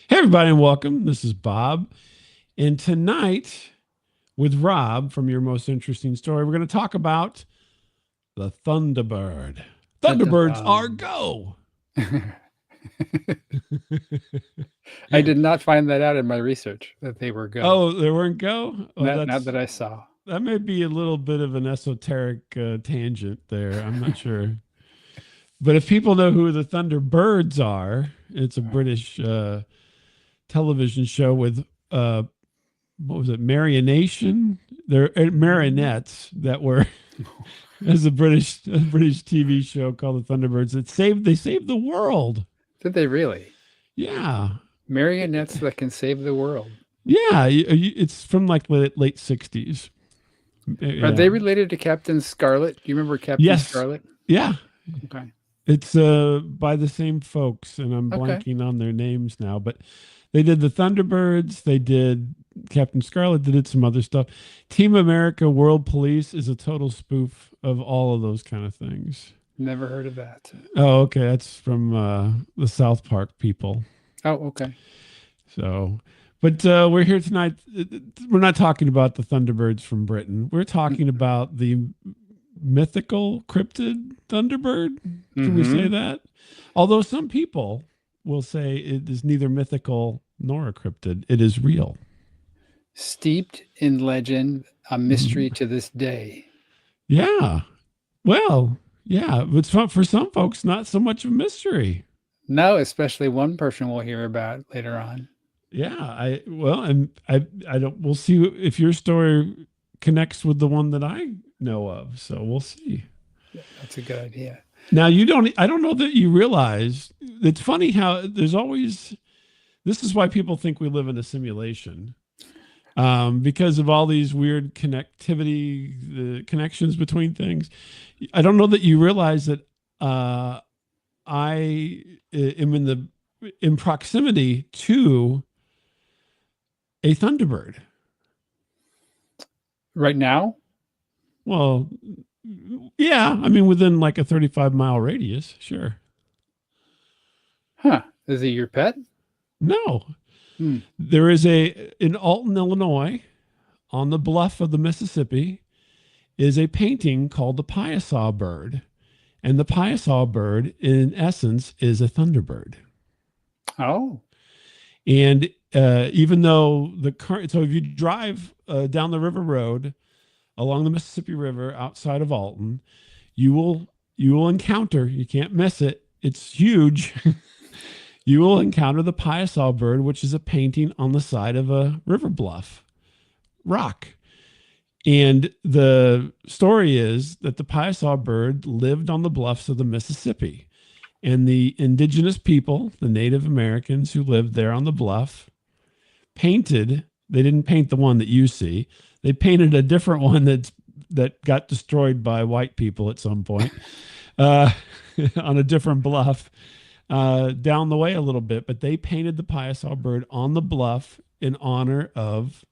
Hey, everybody, and welcome. This is Bob. And tonight, with Rob from Your Most Interesting Story, we're going to talk about the Thunderbird. Dun, dun, Thunderbirds are dun. go. I did not find that out in my research that they were go. Oh, they weren't go? Well, Not that I saw. that may be a little bit of an esoteric tangent there. I'm not sure. But if people know who the Thunderbirds are, it's a British television show with what was it, marionation? They're marionettes that were as a British TV show called the Thunderbirds. They saved the world. Did they really? Yeah. Marionettes that can save the world. Yeah, it's from like late 60s. Are Yeah. they related to Captain Scarlet? Do you remember Captain Yes. Scarlet? Yeah. Okay. It's by the same folks, and I'm Okay. blanking on their names now, but they did the Thunderbirds, they did Captain Scarlet, they did some other stuff. Team America World Police is a total spoof of all of those kind of things. Never heard of that. Oh, okay. That's from the South Park people. Oh, okay. So, but we're here tonight. We're not talking about the Thunderbirds from Britain. We're talking about the mythical cryptid Thunderbird. Can we say that? Although some people will say it is neither mythical nor a cryptid, it is real. Steeped in legend, a mystery to this day. Yeah. Well, yeah, but for some folks, not so much of a mystery. No, especially one person we'll hear about later on. Yeah, I don't. We'll see if your story connects with the one that I know of. So we'll see. That's a good idea. Now you don't. I don't know that you realize. It's funny how there's always. This is why people think we live in a simulation, because of all these weird connectivity, the connections between things. I don't know that you realize that I am in proximity to a Thunderbird. Right now? Well, yeah, I mean within like a 35-mile radius, sure. Huh. Is he your pet? No. Hmm. There is in Alton, Illinois, on the bluff of the Mississippi, is a painting called the Piasaw Bird. And the Piasaw Bird, in essence, is a Thunderbird. Oh. And even though the current, so if you drive down the river road along the Mississippi River outside of Alton, you will encounter, you can't miss it, it's huge. You will encounter the Piasaw Bird, which is a painting on the side of a river bluff rock. And the story is that the Piusaw Bird lived on the bluffs of the Mississippi. And the indigenous people, the Native Americans who lived there on the bluff, they didn't paint the one that you see. They painted a different one that got destroyed by white people at some point on a different bluff down the way a little bit. But they painted the Piusaw Bird on the bluff in honor of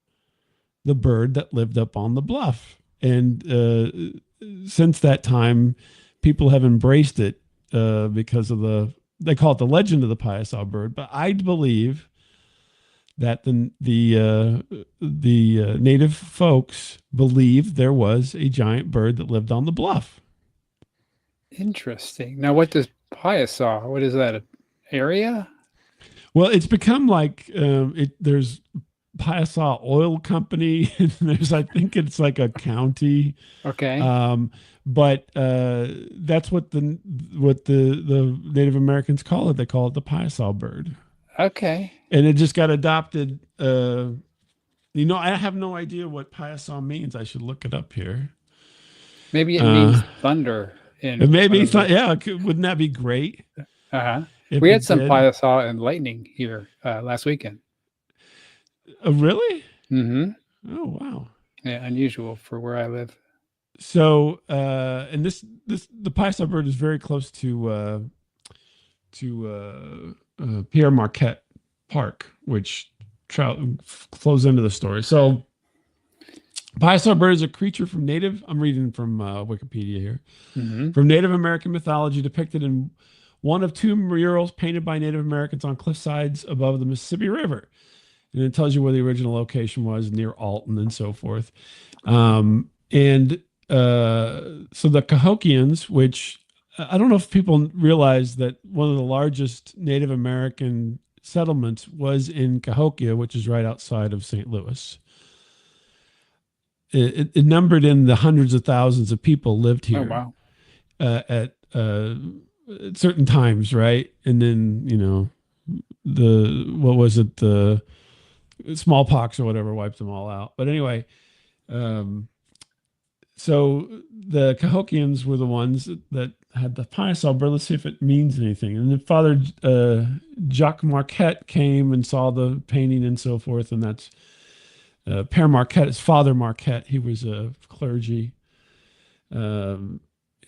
the bird that lived up on the bluff. And since that time, people have embraced it because of they call it the legend of the Piasaw Bird. But I believe that the native folks believed there was a giant bird that lived on the bluff. Interesting. Now, what does Piasaw? What is that? An area? Well, it's become like there's Piasaw Oil Company. And I think it's like a county. Okay. But that's what the Native Americans call it. They call it the Piasaw Bird. Okay. And it just got adopted. I have no idea what Piasaw means. I should look it up here. Maybe it means thunder. Maybe, wouldn't that be great? Uh-huh. We had some Piasaw and lightning here last weekend. Really? Mm-hmm. Oh, wow. Yeah, unusual for where I live. So, and the Piasaw Bird is very close to Pierre Marquette Park, which flows into the story. So, Piasaw Bird is a creature from I'm reading from Wikipedia here, from Native American mythology depicted in one of two murals painted by Native Americans on cliff sides above the Mississippi River. And it tells you where the original location was, near Alton and so forth. And so the Cahokians, which I don't know if people realize that one of the largest Native American settlements was in Cahokia, which is right outside of St. Louis. It numbered in the hundreds of thousands of people lived here. Oh, wow. At certain times, right? And then, the smallpox or whatever wiped them all out. But anyway, so the Cahokians were the ones that had the Piusaw Bird. Let's see if it means anything. And then Father Jacques Marquette came and saw the painting and so forth. And that's Pierre Marquette, his father Marquette. He was a clergy. He had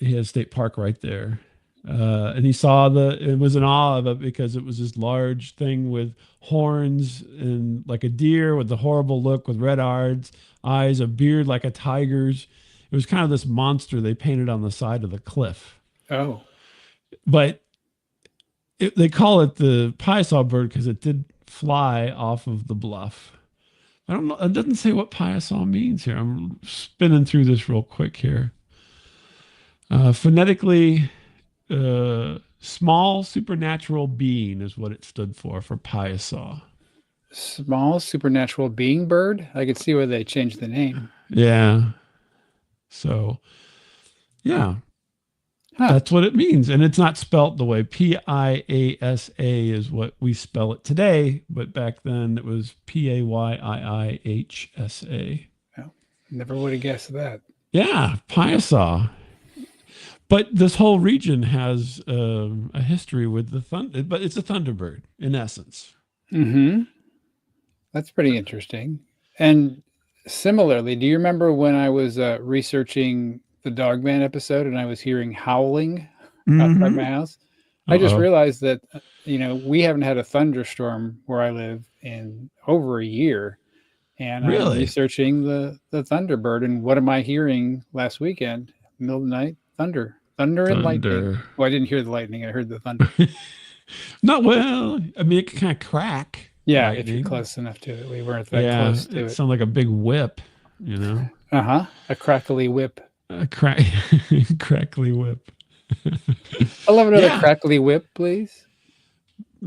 a state park right there. And he saw it was in awe of it because it was this large thing with horns and like a deer with the horrible look with red eyes, a beard like a tiger's. It was kind of this monster they painted on the side of the cliff. Oh. But they call it the Piusaw Bird because it did fly off of the bluff. I don't know. It doesn't say what Piusaw means here. I'm spinning through this real quick here. Phonetically, small supernatural being is what it stood for Piusaw. Small supernatural being bird? I could see where they changed the name. Yeah. So, yeah. That's what it means. And it's not spelt the way Piasa is what we spell it today. But back then it was Payihsa. Oh, never would have guessed that. Yeah, Piusaw. But this whole region has a history with the thunder, but it's a Thunderbird in essence. Mm-hmm. That's pretty interesting. And similarly, do you remember when I was researching the Dogman episode and I was hearing howling outside my house? I just realized that, we haven't had a thunderstorm where I live in over a year. And I'm researching the Thunderbird. And what am I hearing last weekend? Middle of the night? Thunder and lightning. Well, I didn't hear the lightning. I heard the thunder. Not well. I mean, it can kind of crackle. Yeah, lightning. if you're close enough to it. We weren't that close to it. It sounded like a big whip, Uh-huh. A crackly whip. Crackly whip. I love another crackly whip, please.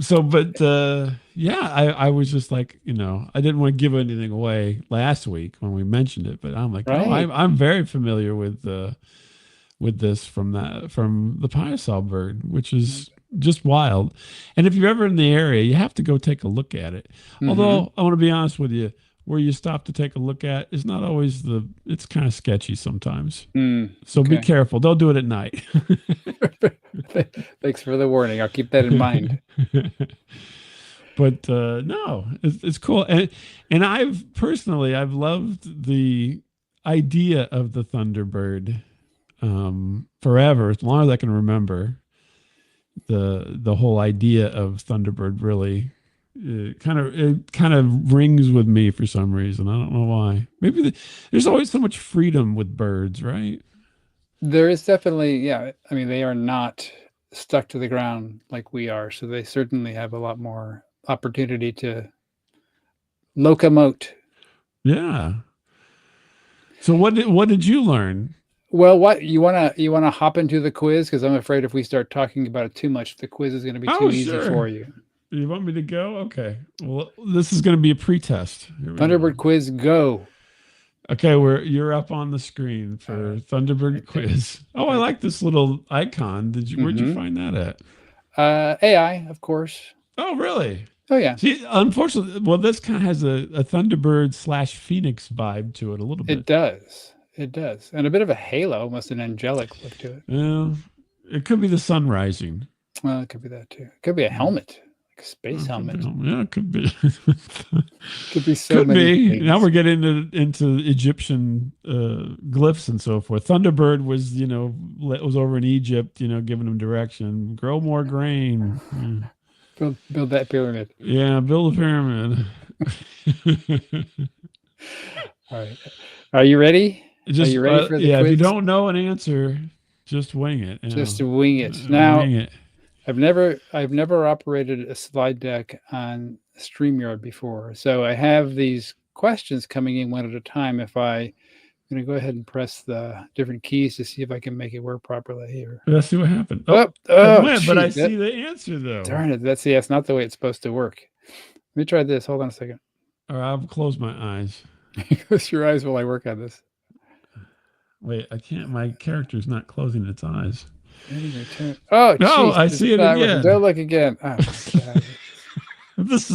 So, but I was just like, I didn't want to give anything away last week when we mentioned it, but I'm like, I'm very familiar with this from the Piusaw Bird, which is just wild. And if you're ever in the area, you have to go take a look at it. Mm-hmm. Although I want to be honest with you, where you stop to take a look at is not always it's kind of sketchy sometimes. So be careful. Don't do it at night. Thanks for the warning. I'll keep that in mind. But no, it's cool. And I've loved the idea of the Thunderbird forever, as long as I can remember. The whole idea of Thunderbird really it kind of rings with me for some reason. I don't know why. Maybe there's always so much freedom with birds, right? There is definitely, yeah. I mean, they are not stuck to the ground like we are, so they certainly have a lot more opportunity to locomote. Yeah. So what did you learn? Well, what you wanna hop into the quiz, because I'm afraid if we start talking about it too much, the quiz is going to be too easy for you. You want me to go? Okay. Well, this is going to be a pretest. Thunderbird quiz, go. Okay, you're up on the screen for Thunderbird quiz. Oh, I like this little icon. Where'd you find that at? AI, of course. Oh, really? Oh, yeah. See, unfortunately, well, this kind of has a Thunderbird / Phoenix vibe to it a little bit. It does. It does. And a bit of a halo, almost an angelic look to it. Yeah. It could be the sun rising. Well, it could be that too. It could be a helmet. Like a space helmet. Yeah, it could be. Could be so many things. Now we're getting into Egyptian glyphs and so forth. Thunderbird was, was over in Egypt, giving them direction. Grow more grain. Yeah. Build that pyramid. Yeah, build a pyramid. All right. Are you ready? Are you ready for the quiz? If you don't know an answer, just wing it. Just wing it. Now, wing it. I've never operated a slide deck on StreamYard before, so I have these questions coming in one at a time. I'm going to go ahead and press the different keys to see if I can make it work properly here. Let's see what happened. Oh, but I see the answer though. Darn it! That's not the way it's supposed to work. Let me try this. Hold on a second. All right, I'll close my eyes. Close your eyes while I work on this. Wait, I can't. My character's not closing its eyes. Oh, no! I see it again. Don't look again. Oh, God. This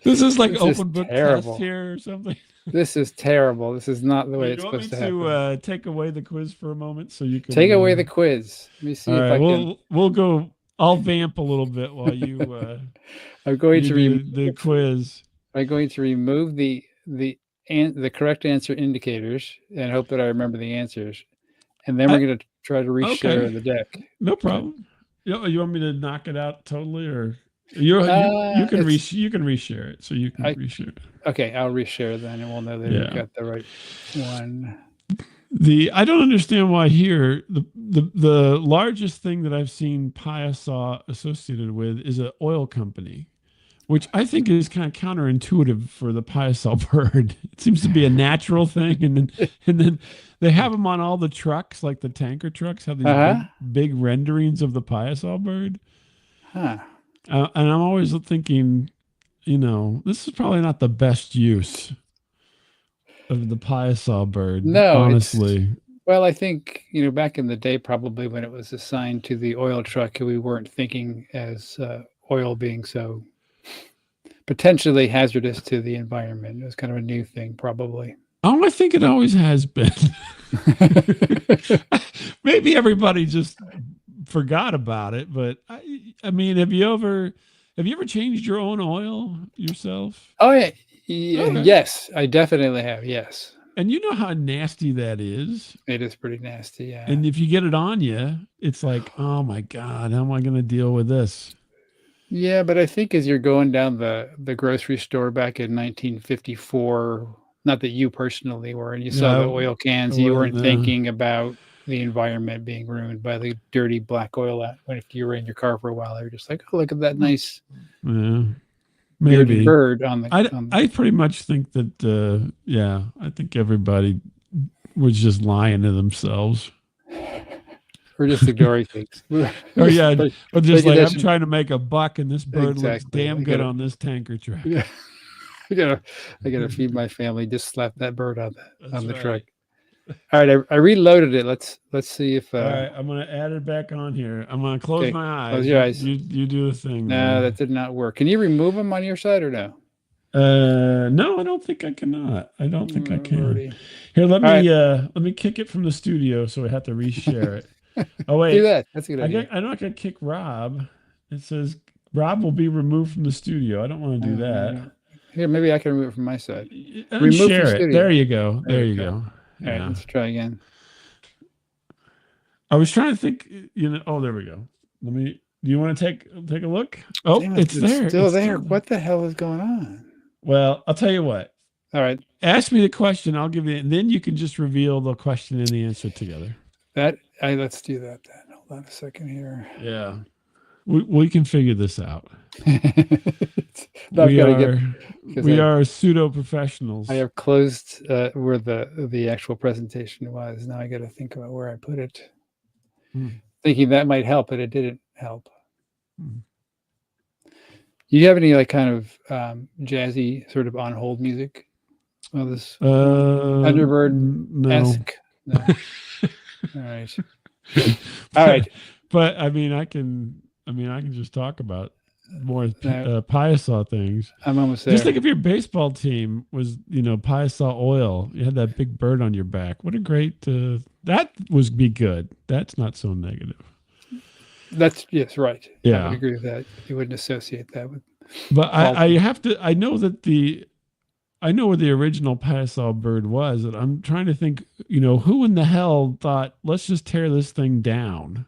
is like open book test here or something. This is terrible. This is not the way it's supposed to happen. You want me to take away the quiz for a moment so you can take away the quiz? Let me see if I can. We'll go. I'll vamp a little bit while you. I'm going to remove the quiz. I'm going to remove the correct answer indicators and hope that I remember the answers, and then we're going to try to reshare the deck. No problem. You want me to knock it out totally, or you can reshare it, so you can reshare it. Okay, I'll reshare then, and we'll know that we've got the right one. I don't understand why here the largest thing that I've seen Piasaw associated with is an oil company, which I think is kind of counterintuitive for the Piusaw Bird. It seems to be a natural thing, and then they have them on all the trucks, like the tanker trucks, have these big renderings of the Piusaw Bird. And I'm always thinking, this is probably not the best use of the Piusaw Bird. No, honestly. Well, I think, back in the day, probably when it was assigned to the oil truck, we weren't thinking as oil being so potentially hazardous to the environment. It was kind of a new thing, probably. Oh, I think it always has been. Maybe everybody just forgot about it, but I mean, have you ever changed your own oil yourself? Oh yeah. Okay. Yes, I definitely have. Yes. And you know how nasty that is? It is pretty nasty, yeah. And if you get it on you, it's like, oh my God, how am I going to deal with this? Yeah, but I think as you're going down the grocery store back in 1954, not that you personally were, and you saw the oil cans, you weren't thinking about the environment being ruined by the dirty black oil. If you were in your car for a while, you were just like, oh, look at that nice maybe bird on the. I pretty much think that, I think everybody was just lying to themselves. We're just ignoring things. Or just like, I'm trying to make a buck, and this bird looks damn good on this tanker truck. Yeah. I gotta feed my family. Just slap that bird on the truck. All right, I reloaded it. Let's see if. All right, I'm gonna add it back on here. I'm gonna close my eyes. Close your eyes. You do the thing. No, man. That did not work. Can you remove them on your side or no? No, I don't think I cannot. I don't think I can. Here, let me kick it from the studio, so we have to reshare it. Oh wait, do that. That's a good idea. I'm not gonna kick Rob. It says Rob will be removed from the studio. I don't want to do that. Here, maybe I can remove it from my side. Remove share it. There you go. There you go. All right, let's try again. I was trying to think. Oh, there we go. Do you want to take a look? Oh, it's there. Still there. What the hell is going on? Well, I'll tell you what. All right. Ask me the question. I'll give you, and then you can just reveal the question and the answer together. Let's do that then. Hold on a second here. Yeah. We can figure this out. we are pseudo professionals. I have closed where the actual presentation was. Now I got to think about where I put it. Thinking that might help, but it didn't help. Do you have any kind of jazzy sort of on hold music? Well, this Thunderbird-esque. No. All right. All right. But I can just talk about more Piasaw things. I'm almost there. Just think if your baseball team was, Piasaw Oil, you had that big bird on your back. What a great, that would be good. That's not so negative. Yes, right. Yeah. I would agree with that. You wouldn't associate that with. But I know where the original Piasaw Bird was, and I'm trying to think, who in the hell thought, let's just tear this thing down?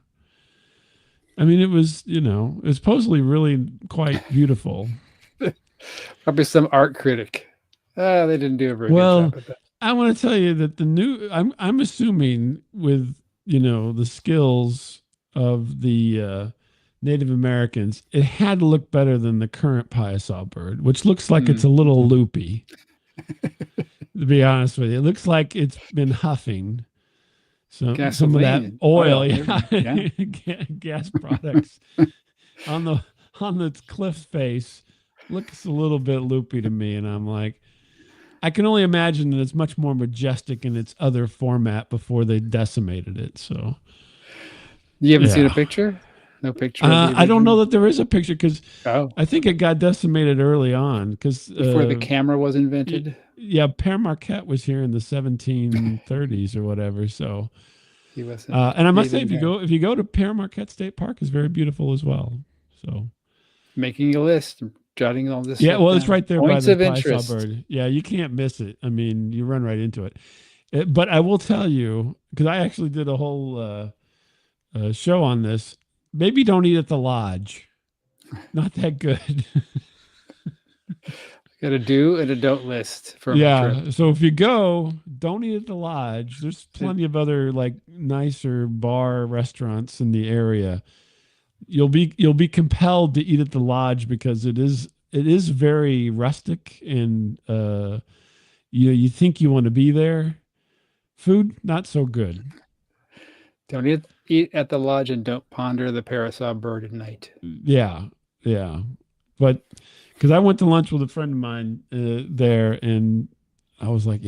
I mean, it was supposedly really quite beautiful. Probably some art critic. They didn't do a very good job with that. I want to tell you that I'm assuming with, the skills of the Native Americans, it had to look better than the current Piusaw bird, which looks like it's a little loopy. To be honest with you, it looks like it's been huffing some of that oil. Yeah. Gas products on the cliff face looks a little bit loopy to me, and I'm like, I can only imagine that it's much more majestic in its other format before they decimated it. So you haven't seen a picture? No picture. I don't know that there is a picture because I think it got decimated early on because before the camera was invented. Yeah, Pierre Marquette was here in the 1730s or whatever. So, and I must say, if you go to Pierre Marquette State Park, it's very beautiful as well. So, making a list, jotting all this. Yeah, well, it's right there Points by the of interest. Piasaw Bird. Yeah, you can't miss it. I mean, you run right into it. But I will tell you, because I actually did a whole show on this. Maybe don't eat at the lodge. Not that good. Got a do and a don't list for my trip. So if you go, don't eat at the lodge. There's plenty of other like nicer bar restaurants in the area. You'll be compelled to eat at the lodge because it is very rustic and you think you want to be there. Food not so good. Don't eat at the lodge and don't ponder the Piasaw Bird at night. Yeah. But because I went to lunch with a friend of mine there, and I was like,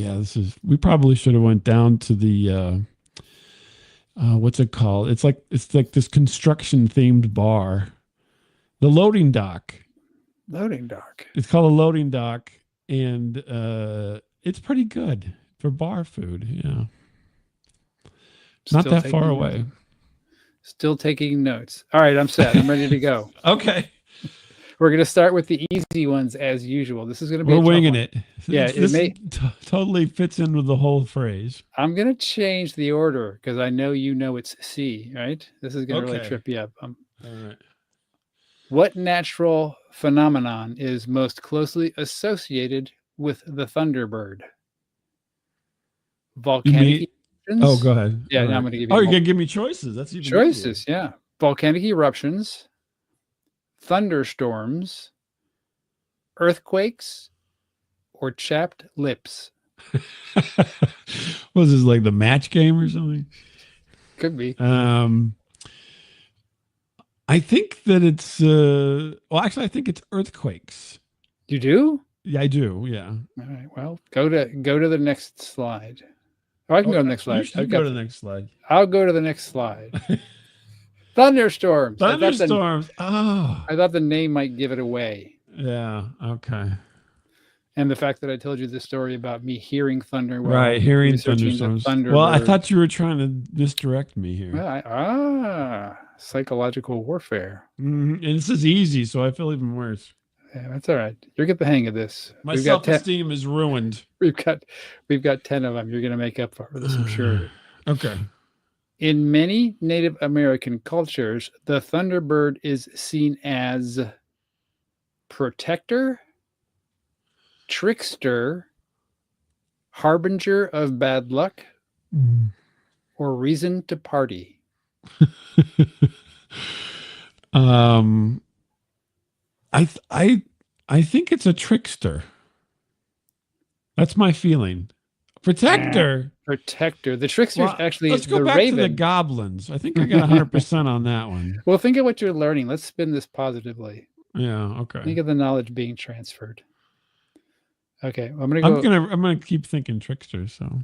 we probably should have went down to the, what's it called? It's like this construction themed bar, the loading dock. Loading dock. It's called a loading dock, and it's pretty good for bar food. Yeah. Not that far away. Still taking notes. All right, I'm set. I'm ready to go. Okay. We're going to start with the easy ones as usual. This is going to be We're winging it. Yeah, this totally fits in with the whole phrase. I'm going to change the order because I know it's C, right? This is going to really trip you up. All right. What natural phenomenon is most closely associated with the Thunderbird? Volcanic eruptions. Go ahead. Yeah, now I'm going to give you. You're going to give me choices. That's even choices. Easier. Yeah, volcanic eruptions, thunderstorms, earthquakes, or chapped lips. Was this like the match game or something? Could be. I think that it's I think it's earthquakes. You do? Yeah, I do. Yeah. All right. Well, go to the next slide. I can go to the next slide. You go to the next slide. I'll go to the next slide. Thunderstorms. Thunderstorms. I thought the name might give it away. Yeah. Okay. And the fact that I told you the story about me hearing thunder. Hearing thunderstorms. Well, I thought you were trying to misdirect me here. Well, psychological warfare. Mm-hmm. And this is easy, so I feel even worse. Yeah, that's all right. You'll get the hang of this. My self-esteem is ruined. We've got 10 of them. You're going to make up for this, I'm sure. Okay. In many Native American cultures, the Thunderbird is seen as protector, trickster, harbinger of bad luck, or reason to party. I think it's a trickster. That's my feeling. Protector. Protector. The trickster is actually let's go back to the goblins. I think I got 100% on that one. Well, think of what you're learning. Let's spin this positively. Yeah. Okay. Think of the knowledge being transferred. Okay, I'm gonna keep thinking trickster. So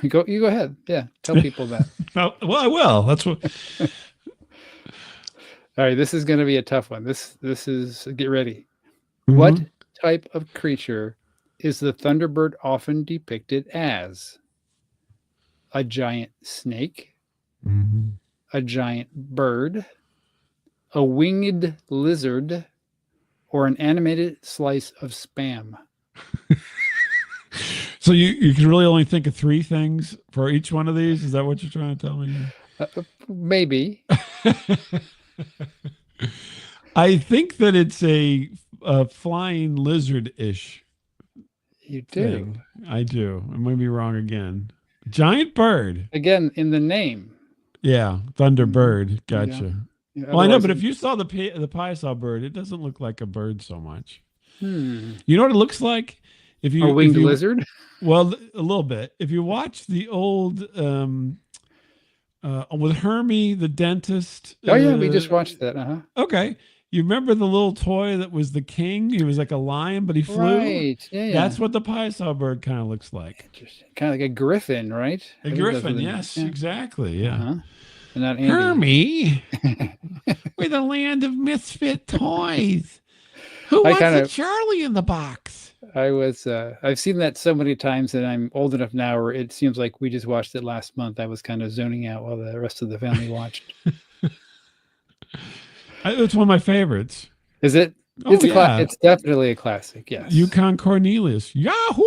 you go ahead. Yeah, tell people that. Well, I will. That's what. All right, this is going to be a tough one. This is get ready. Mm-hmm. What type of creature is the Thunderbird often depicted as? A giant snake, a giant bird, a winged lizard, or an animated slice of spam? So you can really only think of three things for each one of these? Is that what you're trying to tell me? Maybe. I think that it's a flying lizard-ish. You do. Thing. I do. I might be wrong again. Giant bird. Again, in the name. Yeah, Thunderbird. Gotcha. Yeah, Well, I know, but if you saw the Piasaw Bird, it doesn't look like a bird so much. You know what it looks like? If you a winged lizard. Well, a little bit. If you watch the old with Hermie the dentist. Oh yeah, we just watched that. Okay. You remember the little toy that was the king? He was like a lion, but he flew. Right. Yeah. That's what the Piasaw Bird kind of looks like. Interesting. Kind of like a griffin, right? A griffin, yes, exactly. Yeah. And not Hermie, we're the land of misfit toys. Who wants a Charlie in the box? I've seen that so many times, and I'm old enough now where it seems like we just watched it last month. I was kind of zoning out while the rest of the family watched. It's one of my favorites. Is it? Oh, it's definitely a classic. Yes. Yukon Cornelius. Yahoo!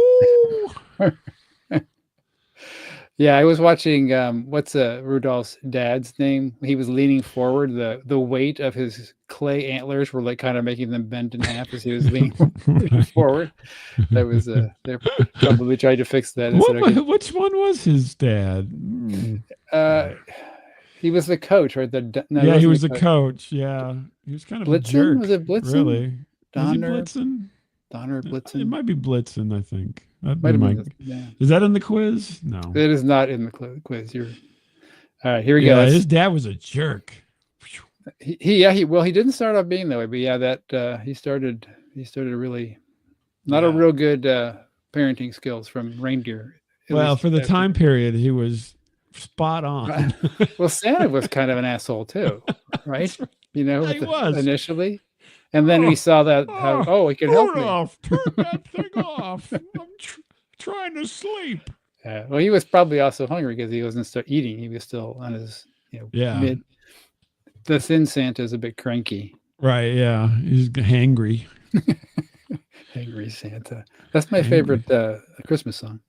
Yeah, I was watching. What's Rudolph's dad's name? He was leaning forward. The weight of his clay antlers were like kind of making them bend in half as he was leaning forward. That was they're probably trying to fix that. Which one was his dad? He was the coach, right? He was the coach. Yeah, he was kind of Blitzen. A jerk. Was it Blitzen? Really? Donner Blitzen? Donner Blitzen. It might be Blitzen. I think. Might have been, yeah. Is that in the quiz? No, it is not in the quiz. You're all right. Here we go. His dad was a jerk. He didn't start off being that way, but yeah, that he started really not a real good parenting skills from reindeer. Well, for the time period, he was spot on. Well, Santa was kind of an asshole too, right? He was initially, and then we saw that he could help me. Turn that thing off. I'm trying to sleep. Well, he was probably also hungry because he wasn't still eating. He was still on his mid. The thin Santa is a bit cranky. Right, yeah. He's hangry. Hangry Santa. That's my favorite Christmas song.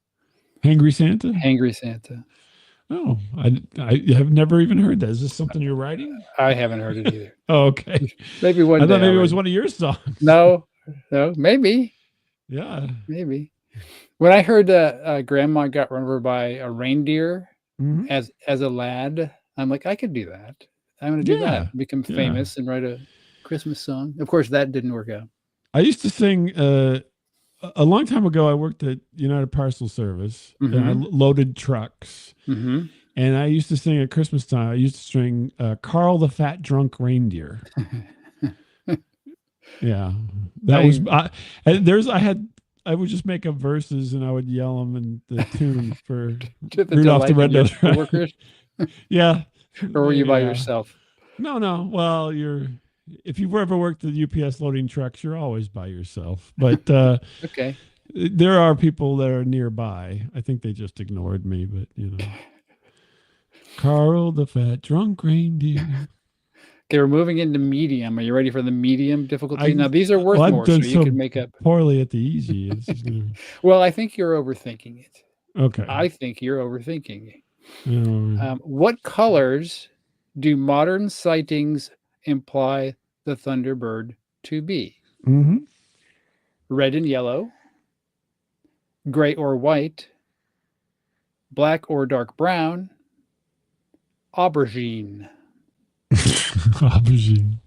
Hangry Santa? Hangry Santa. Oh, I have never even heard that. Is this something you're writing? I haven't heard it either. Oh, okay. Maybe one day. I thought maybe it was one of your songs. No, maybe. Yeah. Maybe. When I heard Grandma got run over by a reindeer as a lad, I'm like, I could do that. I'm going to do that. Become famous and write a Christmas song. Of course, that didn't work out. I used to sing a long time ago. I worked at United Parcel Service. And I loaded trucks. And I used to sing at Christmas time. I used to sing Carl the Fat Drunk Reindeer. Yeah, that was. I would just make up verses and I would yell them in the tune for Rudolph the Red-Nosed Reindeer. Yeah. Or were you by yourself? No. Well, if you've ever worked at UPS loading trucks, you're always by yourself. But okay, there are people that are nearby. I think they just ignored me, but Carl the Fat Drunk Reindeer. Okay, we're moving into medium. Are you ready for the medium difficulty? Now these are worth more, so you can make up poorly at the easy. Well, I think you're overthinking it. Okay. I think you're overthinking. What colors do modern sightings imply the Thunderbird to be? Red and yellow, gray or white, black or dark brown, aubergine. Aubergine.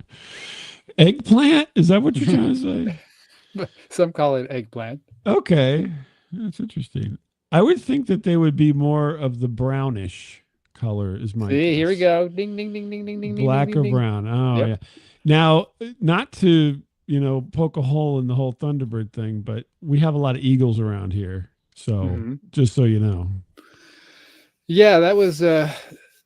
Eggplant? Is that what you're trying to say? Some call it eggplant. Okay. That's interesting. I would think that they would be more of the brownish color is my guess. Here we go. Ding, ding, ding, ding, ding, ding. Black ding, or ding, brown. Oh, yeah. Now, not to, poke a hole in the whole Thunderbird thing, but we have a lot of eagles around here. So just so you know. Yeah, that was,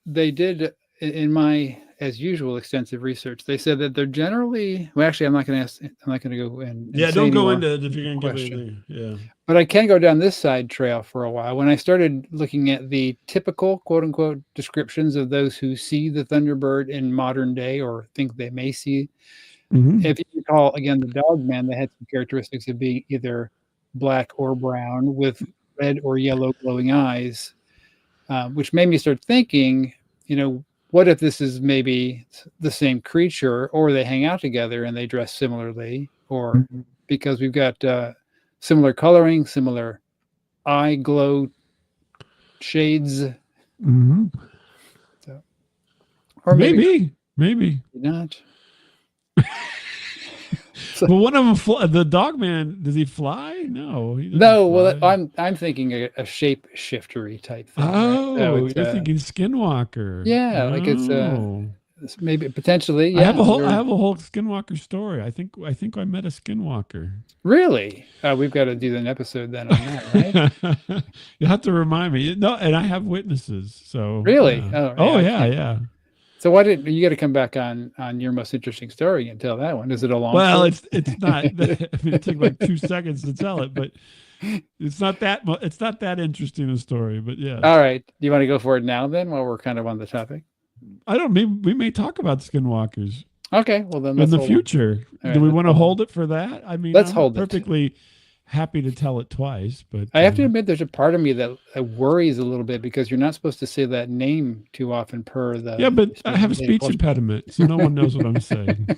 they did in my, as usual, extensive research. They said that they're generally, well, actually, I'm not going to go in. Don't go into it if you're going to give anything. Yeah. But I can go down this side trail for a while. When I started looking at the typical quote unquote descriptions of those who see the Thunderbird in modern day or think they may see, if you recall, again, the dog man, they had some characteristics of being either black or brown with red or yellow glowing eyes, which made me start thinking, what if this is maybe the same creature, or they hang out together and they dress similarly, or because we've got similar coloring, similar eye glow shades. Or maybe not. But one of them, the dog man, does he fly? No, he doesn't No, well, fly. I'm thinking a shape shiftery type thing. Oh, Right? So you're thinking Skinwalker. yeah, like it's maybe potentially. Yeah, I have a whole Skinwalker story. I think I met a Skinwalker. Really? We've got to do an episode then on that, right? You have to remind me. No, and I have witnesses. So Really? yeah. Oh, Yeah, yeah. So why did you got to come back on your most interesting story and tell that one? Is it a long? Well, story? it's not. I mean, it took like 2 seconds to tell it, but it's not that. It's not that interesting a story. But yeah. All right. Do you want to go for it now then, while we're kind of on the topic? I don't. Maybe we may talk about Skinwalkers. Okay. Well, then in the future. Right, do we want to hold it for that? I mean, let's I'm hold perfectly happy to tell it twice, but I have to admit there's a part of me that worries a little bit because you're not supposed to say that name too often per the. Yeah, but I have a speech impediment, so no one knows what I'm saying.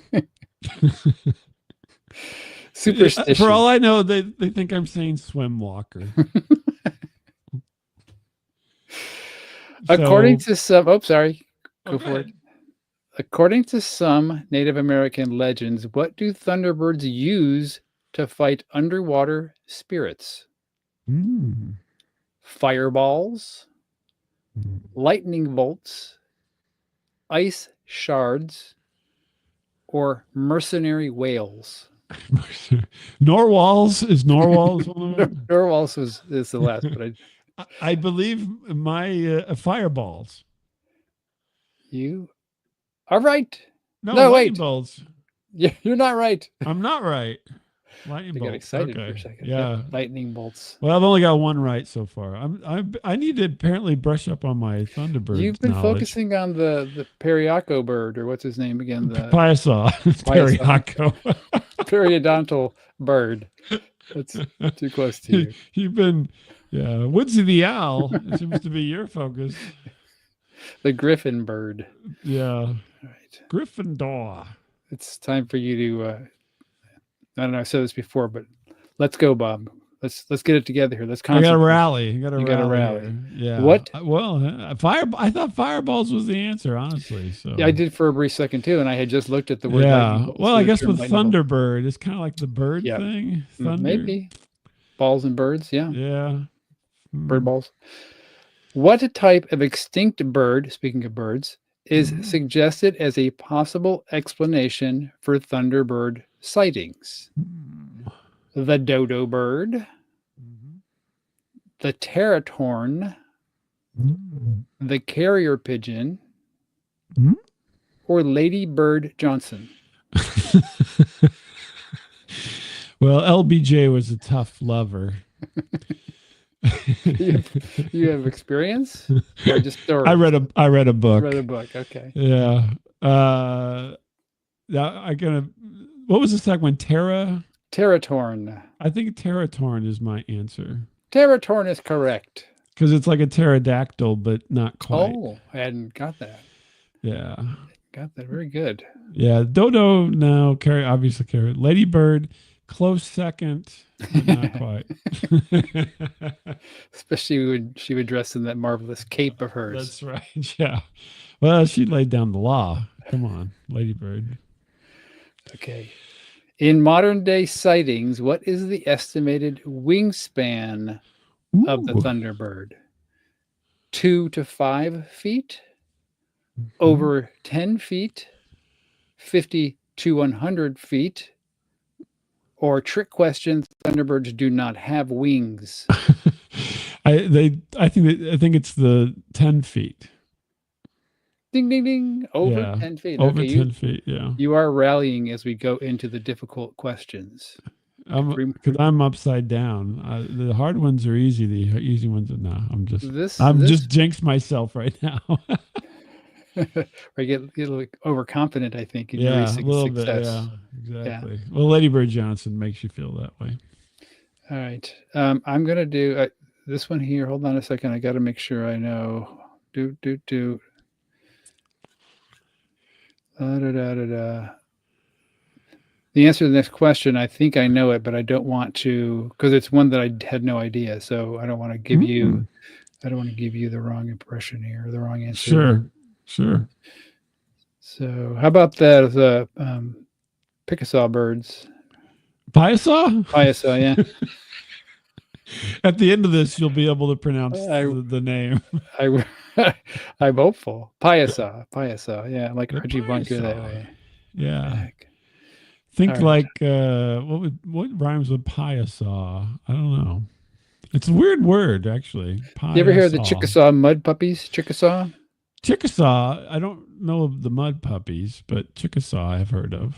Superstition. For all I know, they think I'm saying swim walker. According to some, sorry, go Okay. for it. According to some Native American legends, what do Thunderbirds use to fight underwater spirits? Fireballs, lightning bolts, ice shards, or mercenary whales? Narwhals is narwhals one of them? Narwhals is the last, but I believe my fireballs. You are right. No, wait. bolts. Yeah, you're not right. I'm not right. Lightning bolts. I got excited okay. for a second. Yeah, lightning bolts. Well, I've only got one right so far. I need to apparently brush up on my Thunderbird. You've been knowledge. focusing on the Piasaw Bird, or what's his name again? The Piasaw. Periodontal bird. That's too close to you. You've been, yeah. Woodsy the owl seems to be your focus. The Griffin bird. Yeah. All right. Gryffindor. It's time for you to. I don't know. I've said this before, but let's go, Bob. Let's get it together here. Let's concentrate. I got to rally. You got to rally. Yeah. What? Well, I thought fireballs was the answer, honestly. So yeah, I did for a brief second too, and I had just looked at the word. Yeah. Well, I guess with Thunderbird, it's kind of like the bird yep. thing. Thunder. Maybe balls and birds. Yeah. Yeah. Bird balls. What type of extinct bird, speaking of birds, is suggested as a possible explanation for Thunderbird sightings? The dodo bird, the teratorn, the carrier pigeon, or Lady Bird Johnson? Well, LBJ was a tough lover. You have experience, or just stories? I read a book. Read a book. Okay. Yeah. What was the second one? Teratorn. I think teratorn is my answer. Teratorn is correct. Because it's like a pterodactyl, but not quite. Oh, I hadn't got that. Yeah. Got that. Very good. Yeah. Dodo, no. Obviously carry. Ladybird, close second, but not quite. Especially when she would dress in that marvelous cape of hers. That's right. Yeah. Well, she laid down the law. Come on, Ladybird. Okay. In modern day sightings, what is the estimated wingspan of the Thunderbird? 2 to 5 feet? Over 10 feet? 50 to 100 feet? Or trick question, Thunderbirds do not have wings. I think it's the 10 feet. Ding, ding, ding. Over 10 feet. Over 10 feet, yeah. You are rallying as we go into the difficult questions. Because I'm upside down. The hard ones are easy. The easy ones are not. I'm just jinxed myself right now. Or get a little overconfident, I think, in your a recent little success. bit. Yeah, exactly. Yeah. Well, Lady Bird Johnson makes you feel that way. All right. I'm going to do this one here. Hold on a second. I got to make sure I know. The answer to the next question, I think I know it, but I don't want to, because it's one that I had no idea. So I don't want to give you the wrong impression here, the wrong answer. Sure. So how about the Picasaw birds? Piasaw? Piasaw, yeah. At the end of this, you'll be able to pronounce I the name. I I'm hopeful. Piasaw, yeah, like The Archie Bunker that Piasaw. way. Yeah. Heck. Think All right. like what rhymes with Piasaw? I don't know. It's a weird word actually. You ever hear of the Piasaw. Chickasaw mud puppies? Chickasaw? Chickasaw. I don't know of the mud puppies, but Chickasaw I've heard of.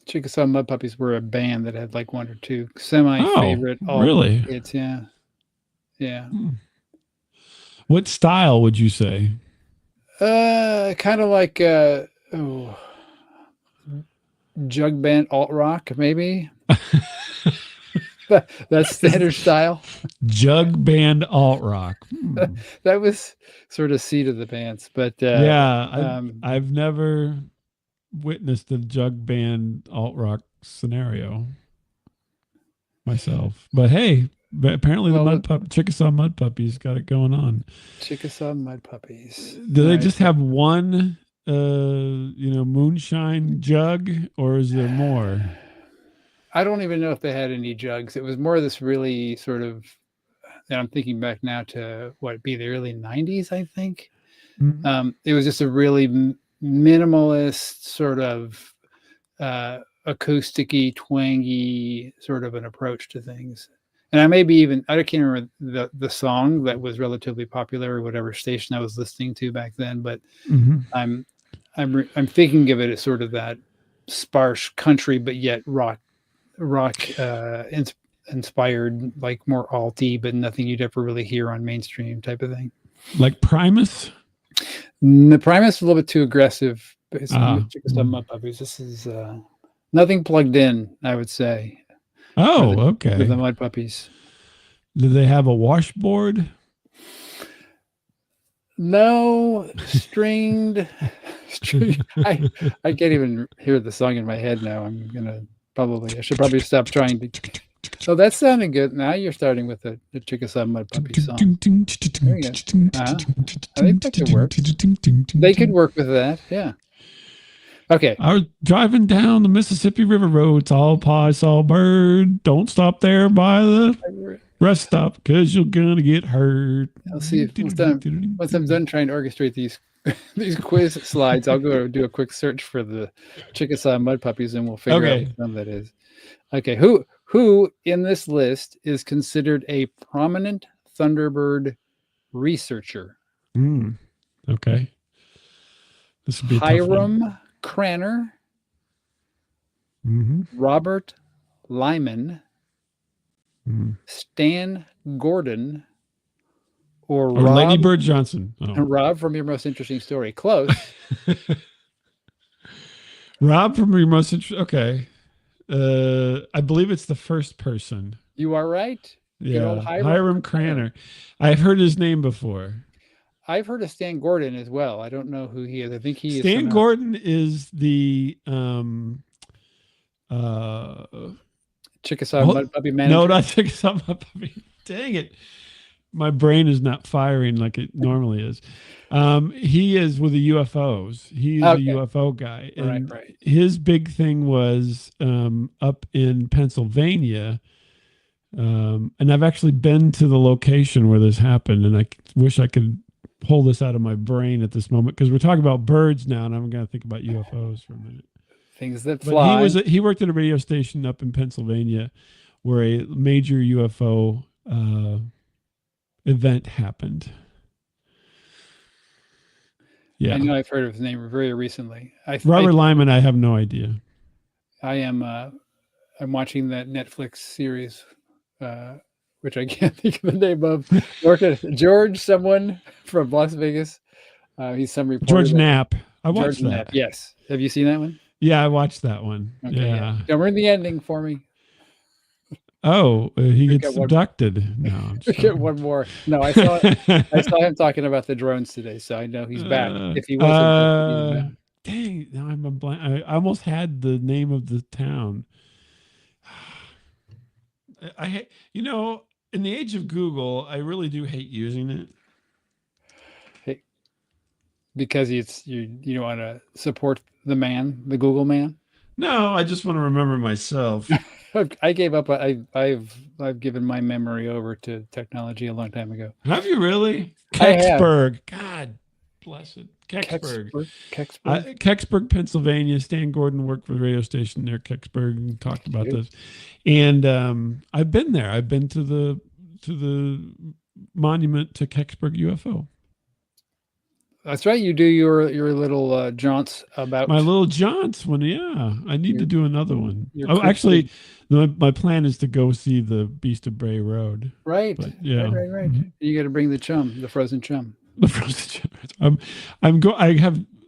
Chickasaw mud puppies were a band that had like one or two semi Oh, favorite Alton really? hits. Yeah. Yeah. Hmm. What style would you say? Kind of like oh, jug band alt rock, maybe. That's standard style. Jug band alt rock. Hmm. That was sort of seat of the pants, but Yeah, I've never witnessed a jug band alt rock scenario myself. But hey, apparently well, the Chickasaw mud puppies got it going on. Chickasaw mud puppies. Do All they right. just have one moonshine jug, or is there more? I don't even know if they had any jugs. It was more this really sort of, and I'm thinking back now to what be the early 90s, I think. Mhm. It was just a really minimalist sort of acousticy, twangy sort of an approach to things. And I maybe even I can't remember the song that was relatively popular or whatever station I was listening to back then, but Mhm. I'm I'm thinking of it as sort of that sparse country, but yet rock inspired, like more alty, but nothing you'd ever really hear on mainstream type of thing. Like Primus? The Primus is a little bit too aggressive. It's Ah. Chickasaw mud puppies. This is nothing plugged in, I would say, for Oh, for the okay. mud puppies. Do they have a washboard? No stringed. I can't even hear the song in my head now. I should probably stop trying to. Oh, that sounded good. Now you're starting with the Chickasaw mud puppy song. There you go. I think that could work. They could work with that. Yeah. Okay. I was driving down the Mississippi River Road. It's all Piusaw Bird. Don't stop there by the rest stop because you're gonna get hurt. I'll see if once I'm done trying to orchestrate these these quiz slides, I'll go do a quick search for the Chickasaw mud puppies, and we'll figure out which one that is. Okay, who in this list is considered a prominent Thunderbird researcher? Okay, this would be a tough one. Hiram Cranner, Mm-hmm. Robert Lyman, Mm-hmm. Stan Gordon, or Lady Rob Bird Johnson. Rob from Your Most Interesting Story. Close. Rob from Your Most Interesting. Okay. I believe it's the first person. You are right. Yeah. Hiram Cranner. I've heard his name before. I've heard of Stan Gordon as well. I don't know who he is. I think he is Stan Gordon is the Chickasaw mud puppy manager. No, not Chickasaw mud puppy. Dang it. My brain is not firing like it normally is. He is with the UFOs. He is a UFO guy. And right. His big thing was up in Pennsylvania. And I've actually been to the location where this happened, and I wish I could pull this out of my brain at this moment because we're talking about birds now, and I'm going to think about UFOs for a minute. Things that fly. But he worked at a radio station up in Pennsylvania where a major UFO event happened. Yeah, I know I've heard of his name very recently. Robert Lyman, I have no idea. I am. I'm watching that Netflix series, which I can't think of the name of. George, someone from Las Vegas. He's some reporter. George Knapp. I watched George Knapp. Yes. Have you seen that one? Yeah, I watched that one. Okay, yeah. Don't ruin the ending for me. Oh, he gets abducted. No, get one more. No, I saw him talking about the drones today, so I know he's back. If he wasn't, dang, now I'm a blank. I almost had the name of the town. In the age of Google, I really do hate using it. Hey, because you don't want to support the man, the Google man. No, I just want to remember myself. I gave up. I've given my memory over to technology a long time ago. Have you really? I have. Kecksburg. God bless it. Kecksburg. Kecksburg. Kecksburg, Pennsylvania. Stan Gordon worked for the radio station near Kecksburg and talked about this. And I've been there. I've been to the monument to Kecksburg UFO. That's right. You do your little jaunts about my little jaunts one. Yeah, I need to do another one. Oh, cryptid. Actually, my plan is to go see the Beast of Bray Road. Right. But, yeah. Right. Mm-hmm. You got to bring the frozen chum. The frozen chum.